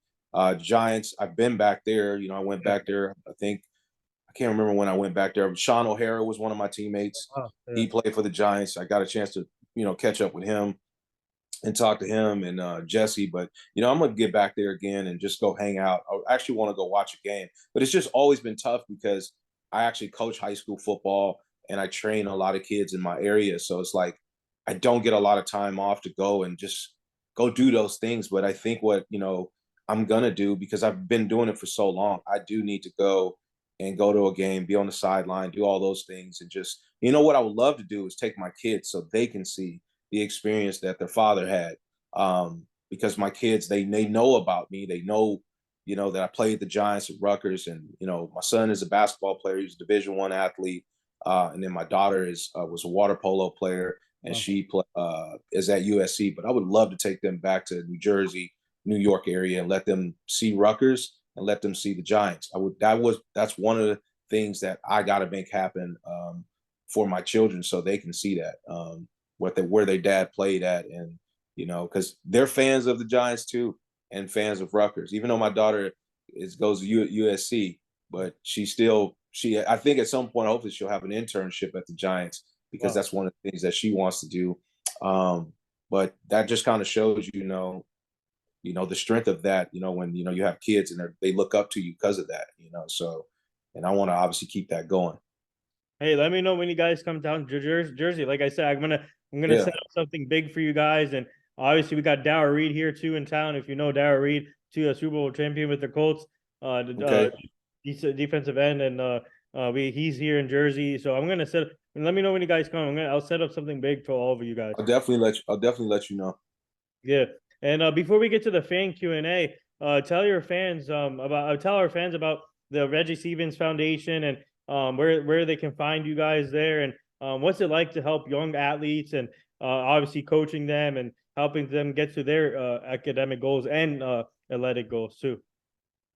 Giants, I've been back there. I went back there. I can't remember when I went back there. Sean O'Hara was one of my teammates. Oh, yeah. He played for the Giants. I got a chance to, catch up with him and talk to him and Jesse. But I'm gonna get back there again and just go hang out. I actually want to go watch a game, but it's just always been tough because I actually coach high school football and I train a lot of kids in my area. So it's like I don't get a lot of time off to go and just go do those things. But I think what I'm gonna do, because I've been doing it for so long, I do need to go and go to a game, be on the sideline, do all those things. And just, you know, what I would love to do is take my kids so they can see the experience that their father had. Because my kids, they know about me. They know, you know, that I played the Giants at Rutgers, and, you know, my son is a basketball player. He's a Division I athlete. And then my daughter was a water polo player, and she is at USC. But I would love to take them back to New Jersey, New York area, and let them see Rutgers and let them see the Giants. That's one of the things that I got to make happen for my children, so they can see that where their dad played at, and, you know, because they're fans of the Giants too, and fans of Rutgers. Even though my daughter goes to USC, but I think at some point, hopefully, she'll have an internship at the Giants, because that's one of the things that she wants to do. But that just kind of shows, you know, the strength of that, you know, when, you know, you have kids and they look up to you because of that, you know. So, and I want to obviously keep that going. Hey, let me know when you guys come down to Jersey. Like I said, I'm gonna Yeah. set up something big for you guys, and obviously we got Dower Reed here too in town. If you know Dower Reed, too, a Super Bowl champion with the Colts, Okay. defensive end, and he's here in Jersey. So I'm gonna set. And let me know when you guys come. I'll set up something big for all of you guys. I'll definitely let you know. Yeah, and before we get to the fan Q&A, tell our fans about the Reggie Stevens Foundation, and where they can find you guys there, and what's it like to help young athletes, and obviously coaching them and helping them get to their academic goals and athletic goals too.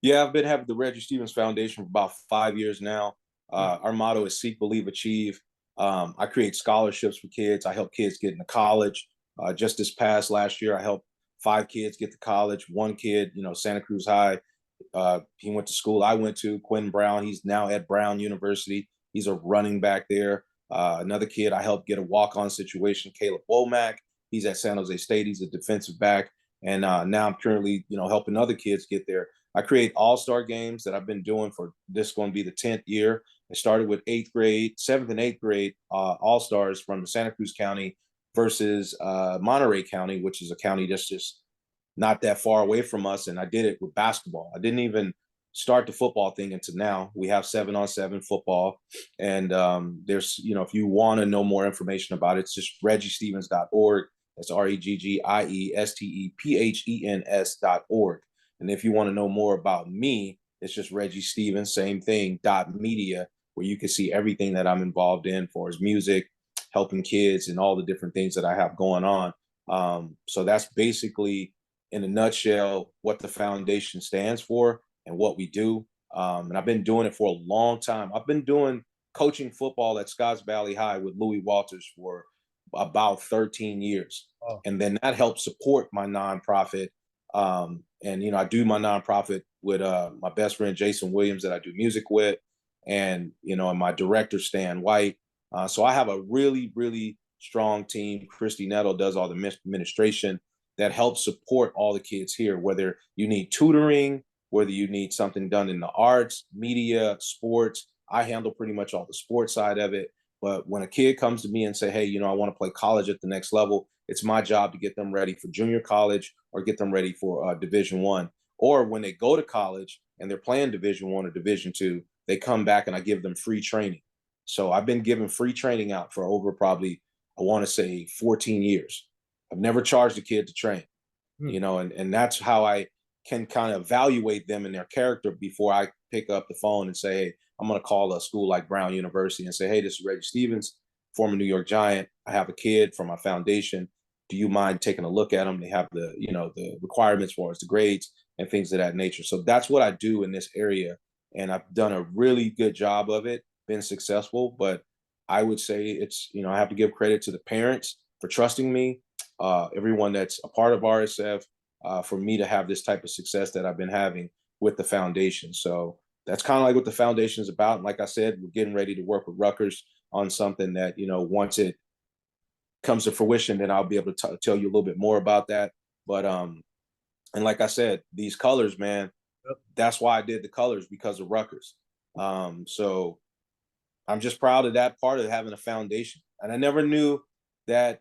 Yeah, I've been having the Reggie Stevens Foundation for about 5 years now. Our motto is seek, believe, achieve. I create scholarships for kids. I help kids get into college. Just this past last year, I helped 5 kids get to college. One kid, you know, Santa Cruz High, he went to school I went to, Quentin Brown. He's now at Brown University. He's a running back there. Another kid I helped get a walk-on situation, Caleb Womack. He's at San Jose State. He's a defensive back. And now I'm currently, you know, helping other kids get there. I create all-star games that I've been doing for this going to be the 10th year. I started with 7th and 8th grade all-stars from Santa Cruz County versus Monterey County, which is a county that's just not that far away from us. And I did it with basketball. I didn't even start the football thing until now. We have 7-on-7 football. And there's, you know, if you want to know more information about it, it's just reggiestevens.org. That's REGGIESTEPHENS.org. And if you want to know more about me, it's just Reggie Stevens, same thing, .media, where you can see everything that I'm involved in for his music, helping kids, and all the different things that I have going on. So that's basically, in a nutshell, what the foundation stands for and what we do. And I've been doing it for a long time. I've been coaching football at Scotts Valley High with Louis Walters for about 13 years. Oh. And then that helped support my nonprofit. And, you know, I do my nonprofit with my best friend, Jason Williams, that I do music with, and, you know, and my director, Stan White. So I have a really, really strong team. Christy Nettle does all the administration that helps support all the kids here, whether you need tutoring, whether you need something done in the arts, media, sports. I handle pretty much all the sports side of it. But when a kid comes to me and say, hey, you know, I want to play college at the next level, it's my job to get them ready for junior college or get them ready for Division I. Or when they go to college and they're playing Division I or Division II, they come back and I give them free training. So I've been giving free training out for over probably, I want to say, 14 years. I've never charged a kid to train, you know, and that's how I can kind of evaluate them and their character before I pick up the phone and say, hey, I'm going to call a school like Brown University and say, hey, this is Reggie Stevens, former New York Giant. I have a kid from my foundation. Do you mind taking a look at them? They have the, you know, the requirements for us, the grades and things of that nature. So that's what I do in this area. And I've done a really good job of it, been successful. But I would say it's, you know, I have to give credit to the parents for trusting me, everyone that's a part of RSF, for me to have this type of success that I've been having with the foundation. So that's kind of like what the foundation is about. And like I said, we're getting ready to work with Rutgers on something that, you know, once it comes to fruition, then I'll be able to tell you a little bit more about that. But and like I said, these colors, man, that's why I did the colors, because of Rutgers. So I'm just proud of that part of having a foundation. And I never knew that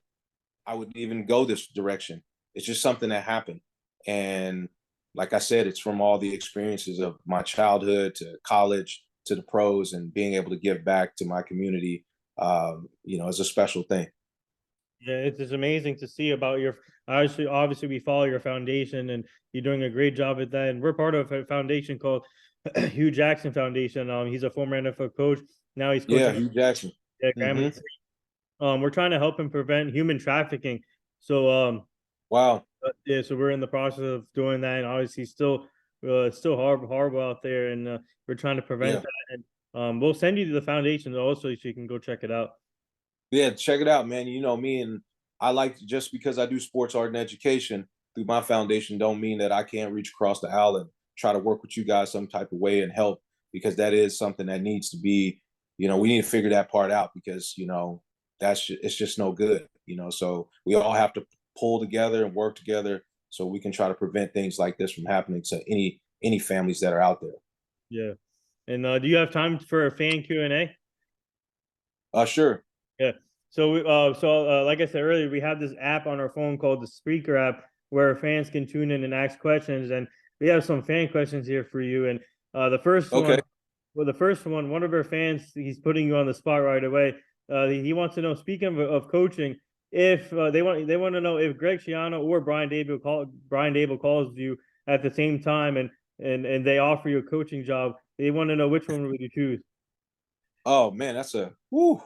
I would even go this direction. It's just something that happened. And like I said, it's from all the experiences of my childhood to college to the pros and being able to give back to my community, is a special thing. Yeah, it's amazing to see about your. Obviously, we follow your foundation, and you're doing a great job at that. And we're part of a foundation called Hugh Jackson Foundation. He's a former NFL coach. Now he's Yeah, coaching Hugh Jackson. at Hmm. Grambling State. We're trying to help him prevent human trafficking. So, Wow. yeah, so we're in the process of doing that, and obviously, it's still horrible out there, and we're trying to prevent Yeah. that. And we'll send you to the foundation also, so you can go check it out. Yeah, check it out, man. You know me, and I like just because I do sports art and education through my foundation don't mean that I can't reach across the aisle and try to work with you guys some type of way and help, because that is something that needs to be, we need to figure that part out, because it's just no good. So we all have to pull together and work together so we can try to prevent things like this from happening to any families that are out there. Yeah. And do you have time for a fan Q&A? Sure. Yeah. So like I said earlier, we have this app on our phone called the Speaker app where fans can tune in and ask questions. And we have some fan questions here for you. And the first Okay. one, one of our fans, he's putting you on the spot right away. He wants to know, speaking of coaching, if they want to know if Greg Schiano or Brian Dable calls you at the same time and they offer you a coaching job, they want to know which one would you choose? Oh man, that's a whoo.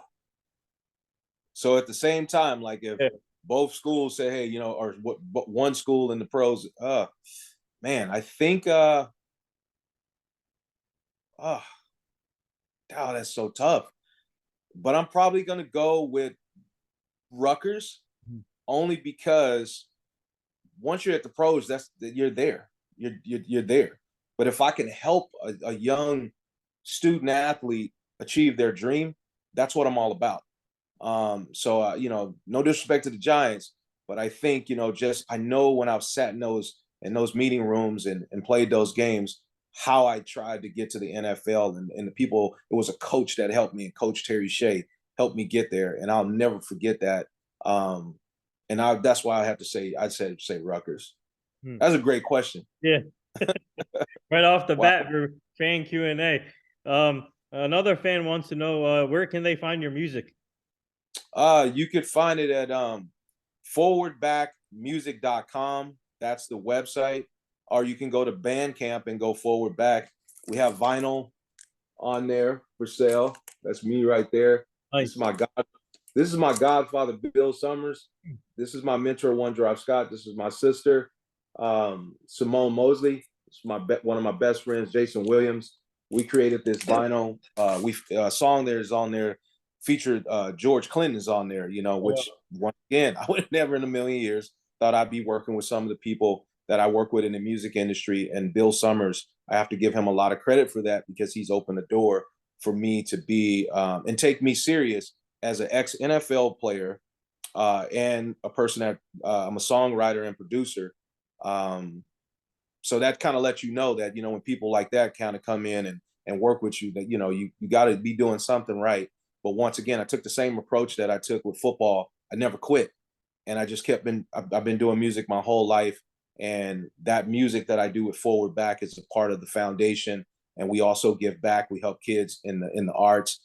So at the same time, like if Yeah. both schools say, hey, or what one school in the pros, man, I think, oh, that's so tough. But I'm probably gonna go with Rutgers, Mhm. only because once you're at the pros, you're there. You're there. But if I can help a young student athlete achieve their dream, that's what I'm all about. So no disrespect to the Giants, but I think just I know when I've sat in those meeting rooms and played those games, how I tried to get to the NFL, and the people. It was a coach that helped me, and Coach Terry Shea helped me get there, and I'll never forget that. That's why I'd say Rutgers. Hmm. That's a great question. Yeah. Right off the Wow. bat for fan Q&A. Another fan wants to know where can they find your music? You could find it at forwardbackmusic.com. That's the website. Or you can go to Bandcamp and go Forward Back. We have vinyl on there for sale. That's me right there. Nice. This is my godfather, Bill Summers. This is my mentor, One Drive Scott. This is my sister, Simone Mosley. This is one of my best friends, Jason Williams. We created this vinyl. Song there is on there featured George Clinton is on there, which once again, I would have never in a million years thought I'd be working with some of the people that I work with in the music industry. And Bill Summers, I have to give him a lot of credit for that, because he's opened the door for me to be and take me serious as an ex NFL player and a person that I'm a songwriter and producer. So that kind of lets you know that, when people like that kind of come in and work with you, that, you got to be doing something right. But once again, I took the same approach that I took with football. I never quit. And I just I've been doing music my whole life. And that music that I do with Forward Back is a part of the foundation. And we also give back. We help kids in the arts.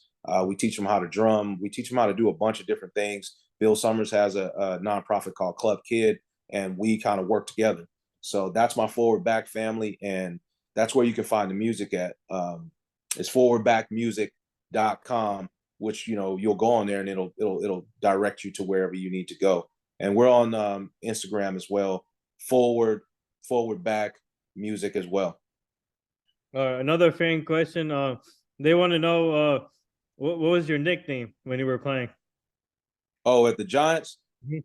We teach them how to drum. We teach them how to do a bunch of different things. Bill Summers has a nonprofit called Club Kid, and we kind of work together. So that's my Forward Back family, and that's where you can find the music at. It's forwardbackmusic.com, which you'll go on there and it'll direct you to wherever you need to go. And we're on Instagram as well, forward back music as well. Another fan question. They want to know what was your nickname when you were playing? Oh, at the Giants? Mhm.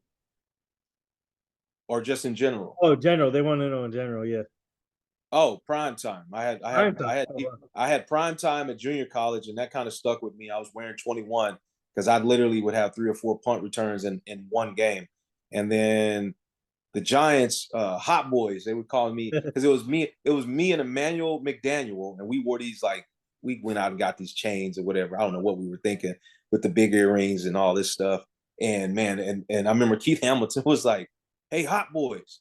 Or just in general? Oh, general. They want to know in general. Yeah. Oh, prime time. I had I had Prime time. I had Oh, wow. I had prime time at junior college, and that kind of stuck with me. I was wearing 21 because I literally would have 3 or 4 punt returns in one game. And then the Giants, hot boys, they would call me, because it was me and Emmanuel McDaniel, and we wore these, like, we went out and got these chains or whatever. I don't know what we were thinking with the big earrings and all this stuff. And man, and I remember Keith Hamilton was like, "Hey, hot boys,"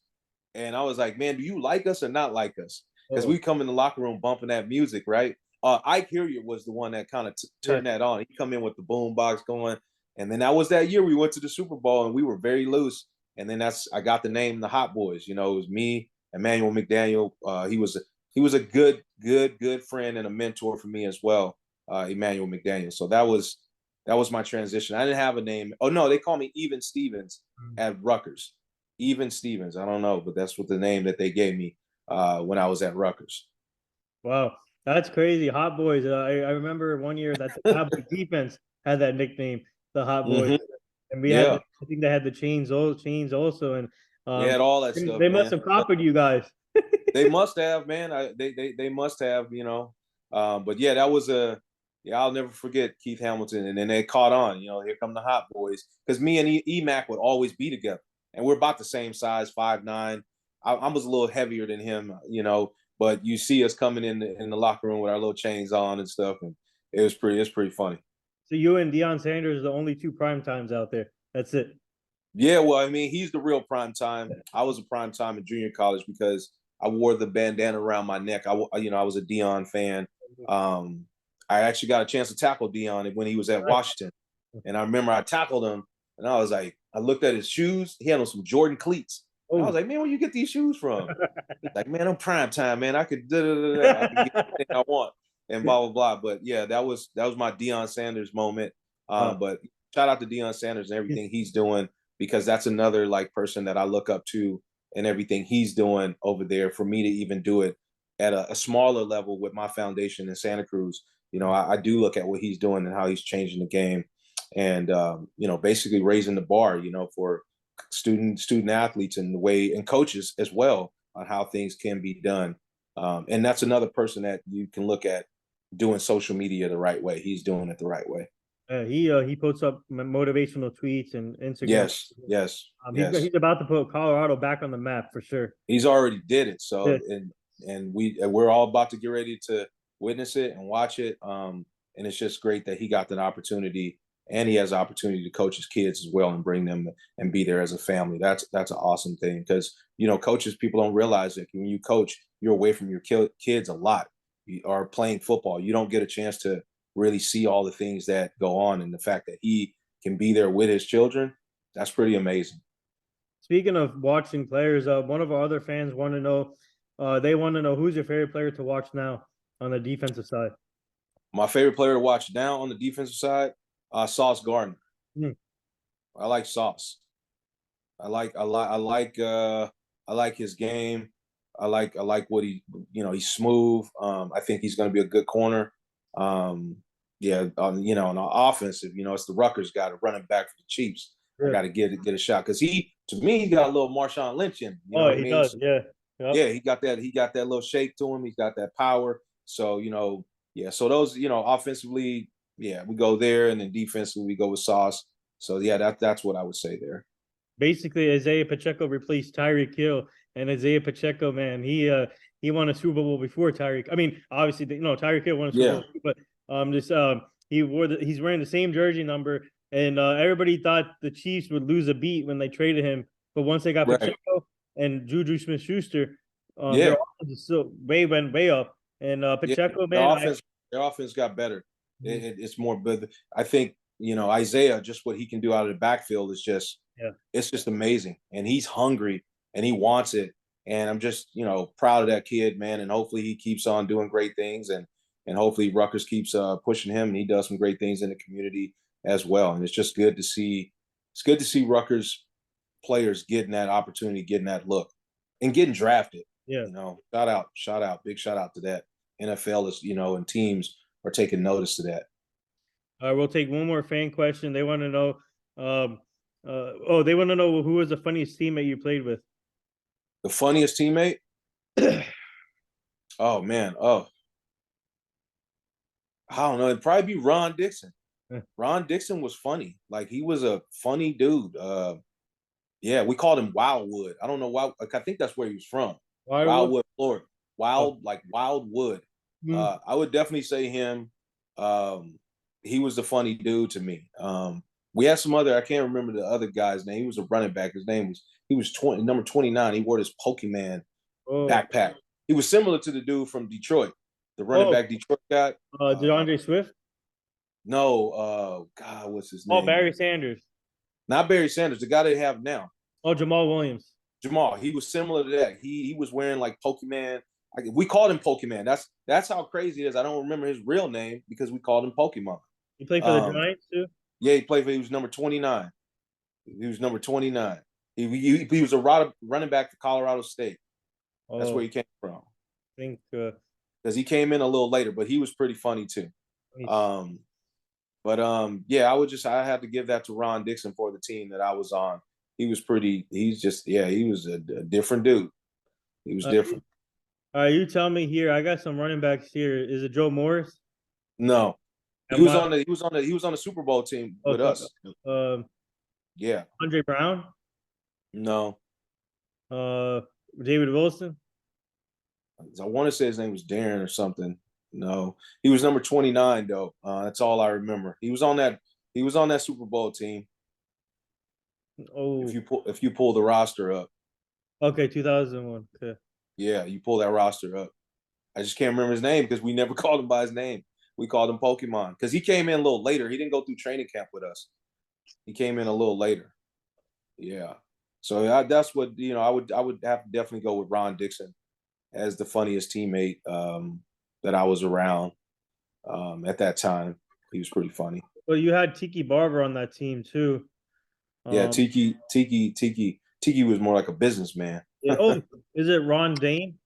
and I was like, "Man, do you like us or not like us?" Because Oh, we come in the locker room bumping that music, right? Ike Hilliard was the one that kind of turned that on. He come in with the boom box going, and then that was that year we went to the Super Bowl and we were very loose. And then I got the name the Hot Boys. You know, it was me, Emmanuel McDaniel. He was a good friend and a mentor for me as well, Emmanuel McDaniel. So that was my transition. I didn't have a name. Oh no, they call me Even Stevens at Rutgers. Even Stevens. I don't know, but that's what the name that they gave me when I was at Rutgers. Wow, that's crazy. Hot Boys. I remember one year that the Cowboy defense had that nickname, the Hot Boys, Mm-hmm. and we had Yeah, I think they had the chains also, and they had all that stuff, they must man. have copied you guys. They must have, man. They must have, you know. But yeah, that was I'll never forget Keith Hamilton, and then they caught on. You know, here come the Hot Boys, because me and Emac would always be together, and we're about the same size, 5'9". I was a little heavier than him, you know, but you see us coming in the locker room with our little chains on and stuff, and it was pretty funny. So you and Deion Sanders are the only two prime times out there. That's it. Yeah, well, I mean, he's the real prime time. I was a prime time in junior college because I wore the bandana around my neck. I was a Deion fan. I actually got a chance to tackle Deion when he was at Washington, and I remember I tackled him, and I was like, I looked at his shoes. He had on some Jordan cleats. And I was like, man, where you get these shoes from? He's like, man, I'm prime time, man. I could I can get anything I want, and blah blah blah. But yeah, that was my Deion Sanders moment. But shout out to Deion Sanders and everything he's doing, because that's another like person that I look up to, and everything he's doing over there. For me to even do it at a smaller level with my foundation in Santa Cruz, you know, I do look at what he's doing and how he's changing the game, and you know, basically raising the bar, you know, for student athletes and the way, and coaches as well, on how things can be done. And that's another person that you can look at doing social media the right way. He's doing it the right way. He puts up motivational tweets and Instagram. Yes. He's about to put Colorado back on the map for sure. He's already did it. So Yeah. and we're all about to get ready to witness it and watch it. And it's just great that he got that opportunity, and he has the opportunity to coach his kids as well and bring them and be there as a family. That's an awesome thing, because you know, coaches, people don't realize that when you coach, you're away from your kids a lot. You are playing football. You don't get a chance to really see all the things that go on, and the fact that he can be there with his children, that's pretty amazing. Speaking of watching players, one of our other fans want to know. They want to know who's your favorite player to watch now on the defensive side. My favorite player to watch now on the defensive side, Sauce Gardner. I like Sauce. I like his game. I like what he, you know, he's smooth. I think he's going to be a good corner. You know, on the offensive, you know, it's the Rutgers guy, the running back for the Chiefs. I got to get a shot, because to me, he got a little Marshawn Lynch in him. You know what I mean? Does, yeah. Yep. Yeah, he got that little shake to him. He's got that power. So, you know, yeah. So those, you know, offensively, yeah, we go there, and then defensively we go with Sauce. So yeah, that's what I would say there. Basically, Isaiah Pacheco replaced Tyreek Hill, and Isaiah Pacheco, man, he won a Super Bowl before Tyreek. I mean, obviously, you know, Tyreek Hill won a Super Bowl, but he's wearing the same jersey number, and everybody thought the Chiefs would lose a beat when they traded him, but once they got Pacheco and Juju Smith-Schuster, their offense is still went way up, and Pacheco, man, their offense got better. It's more, but I think, you know, Isaiah, just what he can do out of the backfield is just, it's just amazing, and he's hungry and he wants it, and I'm just, you know, proud of that kid, man, and hopefully he keeps on doing great things, and hopefully Rutgers keeps pushing him, and he does some great things in the community as well. And it's just good to see. It's good to see Rutgers players getting that opportunity, getting that look, and getting drafted. Yeah. You know, shout out, big shout out to that. NFL is, you know, and teams are taking notice to that. We'll take one more fan question. They want to know. They want to know who was the funniest teammate you played with. The funniest teammate? Oh man, I don't know. It'd probably be Ron Dixon. Ron Dixon was funny. Like, he was a funny dude. Yeah, we called him Wildwood. I don't know why. Like, I think that's where he was from. Wildwood, Florida. Like Wildwood. I would definitely say him. He was the funny dude to me. We had some other, I can't remember the other guy's name. He was a running back. His name was, he was number 29. He wore this Pokemon backpack. He was similar to the dude from Detroit. The running back Detroit got. DeAndre Swift. No, God, what's his Oh, name? Barry Sanders. Not Barry Sanders, the guy they have now. Oh, Jamal Williams. Jamal. He was similar to that. He was wearing like Pokemon. We called him Pokemon. That's how crazy it is. I don't remember his real name because we called him Pokemon. He played for the Giants too. Yeah, he played for. He was number 29. He was number 29. He was a running back for Colorado State. That's where he came from. I think because he came in a little later, but he was pretty funny too. Yeah, I had to give that to Ron Dixon for the team that I was on. He was a different dude. He was different. You tell me here. I got some running backs here. Is it Joe Morris? No, he was on the Super Bowl team with us. Yeah. Andre Brown? No. David Wilson? I want to say his name was Darren or something. No, he was number 29 though. That's all I remember. He was on that Super Bowl team. Oh, if you pull the roster up. Okay, 2001. Okay. Yeah, you pull that roster up. I just can't remember his name because we never called him by his name. We called him Pokemon because he came in a little later. He didn't go through training camp with us. He came in a little later. Yeah. So that's what I would have to definitely go with Ron Dixon as the funniest teammate that I was around at that time. He was pretty funny. Well, you had Tiki Barber on that team too. Yeah, Tiki was more like a businessman. Yeah. Oh, is it Ron Dane?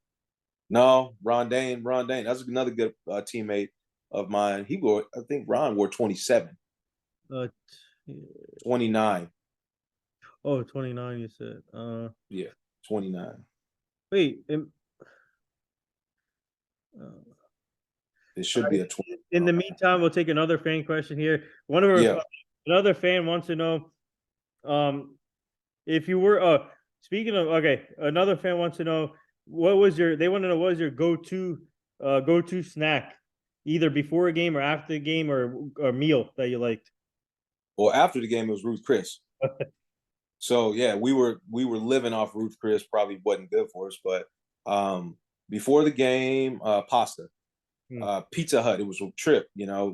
No, Ron Dane. That's another good teammate of mine. I think Ron wore 27. 29. Oh, 29, you said. Yeah, 29. Wait. It should be a 20. In the meantime, we'll take another fan question here. Another fan wants to know, if you were another fan wants to know what was your go-to snack, either before a game or after the game, or a meal that you liked. Well, after the game, it was Ruth Chris. So yeah, we were living off Ruth Chris. Probably wasn't good for us, but before the game, pasta. Pizza Hut. It was a trip,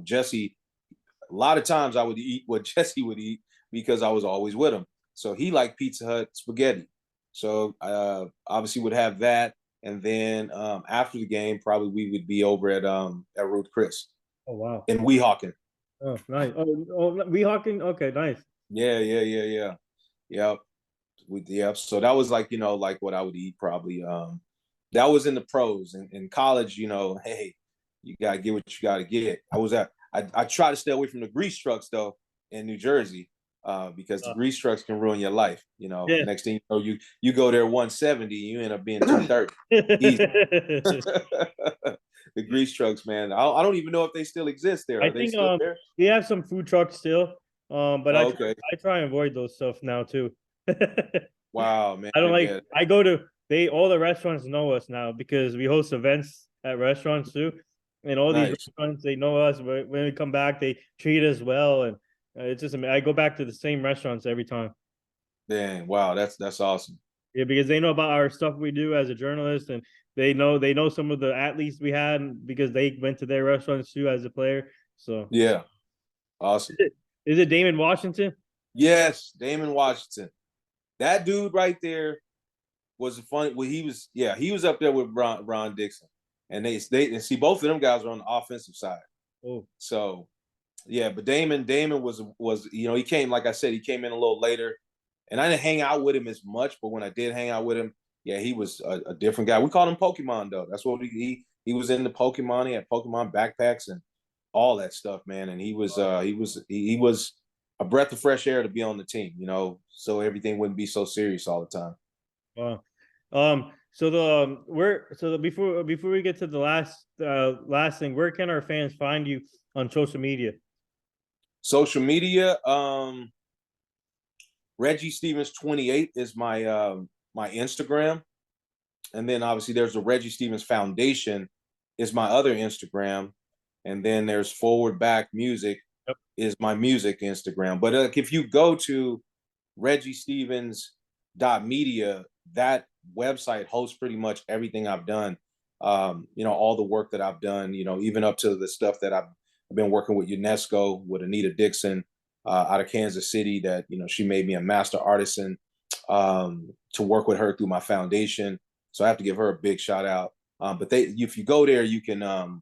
Jesse, a lot of times I would eat what Jesse would eat because I was always with him. So he liked Pizza Hut spaghetti. So obviously would have that. And then after the game, probably we would be over at Ruth Chris. Oh, wow. In Weehawken. Oh, nice. Oh, Weehawken? Okay, nice. Yeah. Yep. Yep. So that was like what I would eat probably. That was in the pros. In college, hey, you gotta get what you gotta get. I try to stay away from the grease trucks though in New Jersey, because the grease trucks can ruin your life. Yeah. Next thing you know, you go there 170, you end up being 230. The grease trucks, man. I don't even know if they still exist there. Are they still there? We have some food trucks still, but I try and avoid those stuff now too. Wow, man. I don't like. I go to all the restaurants know us now because we host events at restaurants too. And all these restaurants, they know us. But when we come back, they treat us well, and it's just. I go back to the same restaurants every time. Dang! Wow, that's awesome. Yeah, because they know about our stuff we do as a journalist, and they know some of the athletes we had because they went to their restaurants too as a player. So yeah, awesome. Is it Damon Washington? Yes, Damon Washington. That dude right there was funny. Well, he was up there with Ron Dixon. And they see both of them guys are on the offensive side. Oh, so yeah, but Damon was he came, like I said, he came in a little later, and I didn't hang out with him as much. But when I did hang out with him, yeah, he was a different guy. We called him Pokemon though. That's what he was into Pokemon. He had Pokemon backpacks and all that stuff, man. And he was a breath of fresh air to be on the team, so everything wouldn't be so serious all the time. Wow. Before we get to the last thing, where can our fans find you on social media? Social media, Reggie Stevens 28 is my my Instagram, and then obviously there's the Reggie Stevens Foundation is my other Instagram, and then there's Forward Back Music is my music Instagram. But if you go to ReggieStevens.media, that website hosts pretty much everything I've done. you know, all the work that I've done, you know, even up to the stuff that I've been working with UNESCO with Anita Dixon out of Kansas City, that, you know, she made me a master artisan to work with her through my foundation. So I have to give her a big shout out. But if you go there, you can,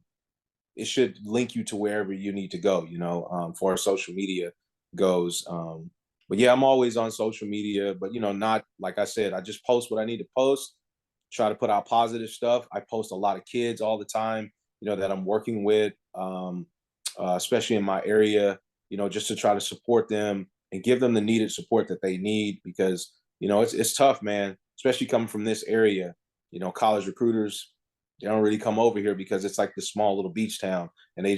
it should link you to wherever you need to go, you know, for social media goes. But yeah, I'm always on social media, but, you know, not like I said, I just post what I need to post, try to put out positive stuff. I post a lot of kids all the time, you know, that I'm working with, especially in my area, you know, just to try to support them and give them the needed support that they need, because, you know, it's tough, man, especially coming from this area. You know, college recruiters, they don't really come over here because it's like this small little beach town, and they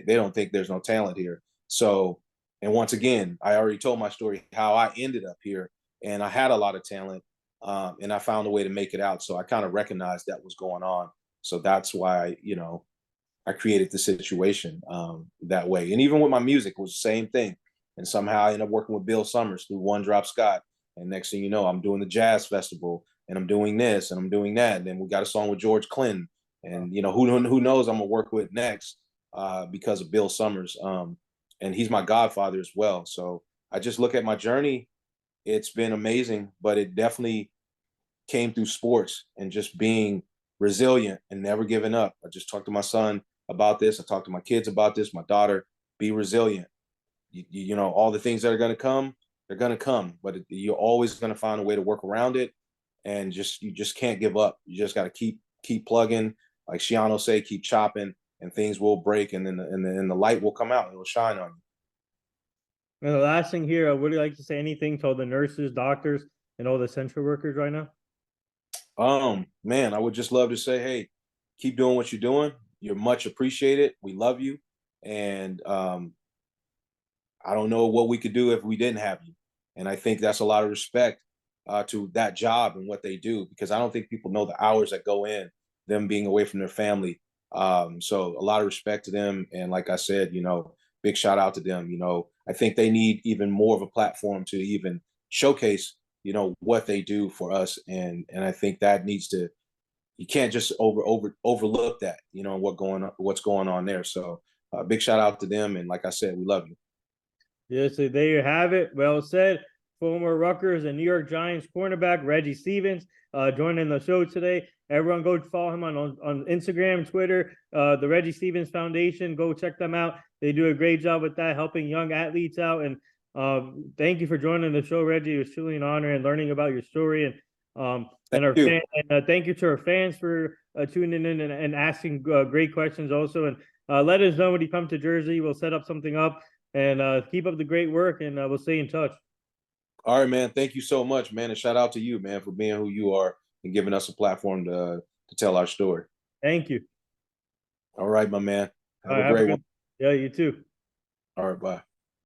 don't think there's no talent here. So, and once again, I already told my story how I ended up here, and I had a lot of talent, and I found a way to make it out. So I kind of recognized that was going on. So that's why, you know, I created the situation that way. And even with my music, it was the same thing. And somehow I ended up working with Bill Summers through One Drop Scott. And next thing you know, I'm doing the jazz festival, and I'm doing this and I'm doing that. And then we got a song with George Clinton. And, you know, who knows I'm going to work with next because of Bill Summers. And he's my godfather as well. So I just look at my journey. It's been amazing, but it definitely came through sports and just being resilient and never giving up. I just talked to my son about this. I talked to my kids about this, my daughter. Be resilient. You know, all the things that are going to come, they're going to come, but you're always going to find a way to work around it. And you just can't give up. You just got to keep plugging, like Shiano say, keep chopping, and things will break, and then the light will come out. It will shine on you. And the last thing here, would you like to say anything to all the nurses, doctors, and all the essential workers right now? Man, I would just love to say, hey, keep doing what you're doing. You're much appreciated. We love you. And I don't know what we could do if we didn't have you. And I think that's a lot of respect to that job and what they do, because I don't think people know the hours that go in, them being away from their family. So a lot of respect to them. And like I said, you know, big shout out to them. You know, I think they need even more of a platform to even showcase, you know, what they do for us. And I think that needs to, you can't just overlook that, you know, what's going on there. So big shout out to them. And like I said, we love you. Yes, so there you have it. Well said. Former Rutgers and New York Giants cornerback Reggie Stevens joining the show today. Everyone go follow him on Instagram, Twitter, the Reggie Stevens Foundation. Go check them out. They do a great job with that, helping young athletes out. And thank you for joining the show, Reggie. It was truly an honor and learning about your story. And thank you to our fans for tuning in and asking great questions also. And let us know when you come to Jersey. We'll set up something up. And keep up the great work, and we'll stay in touch. All right, man. Thank you so much, man. And shout out to you, man, for being who you are and giving us a platform to tell our story. Thank you. All right, my man. Have a Have a great good one. Yeah, you too. All right, bye.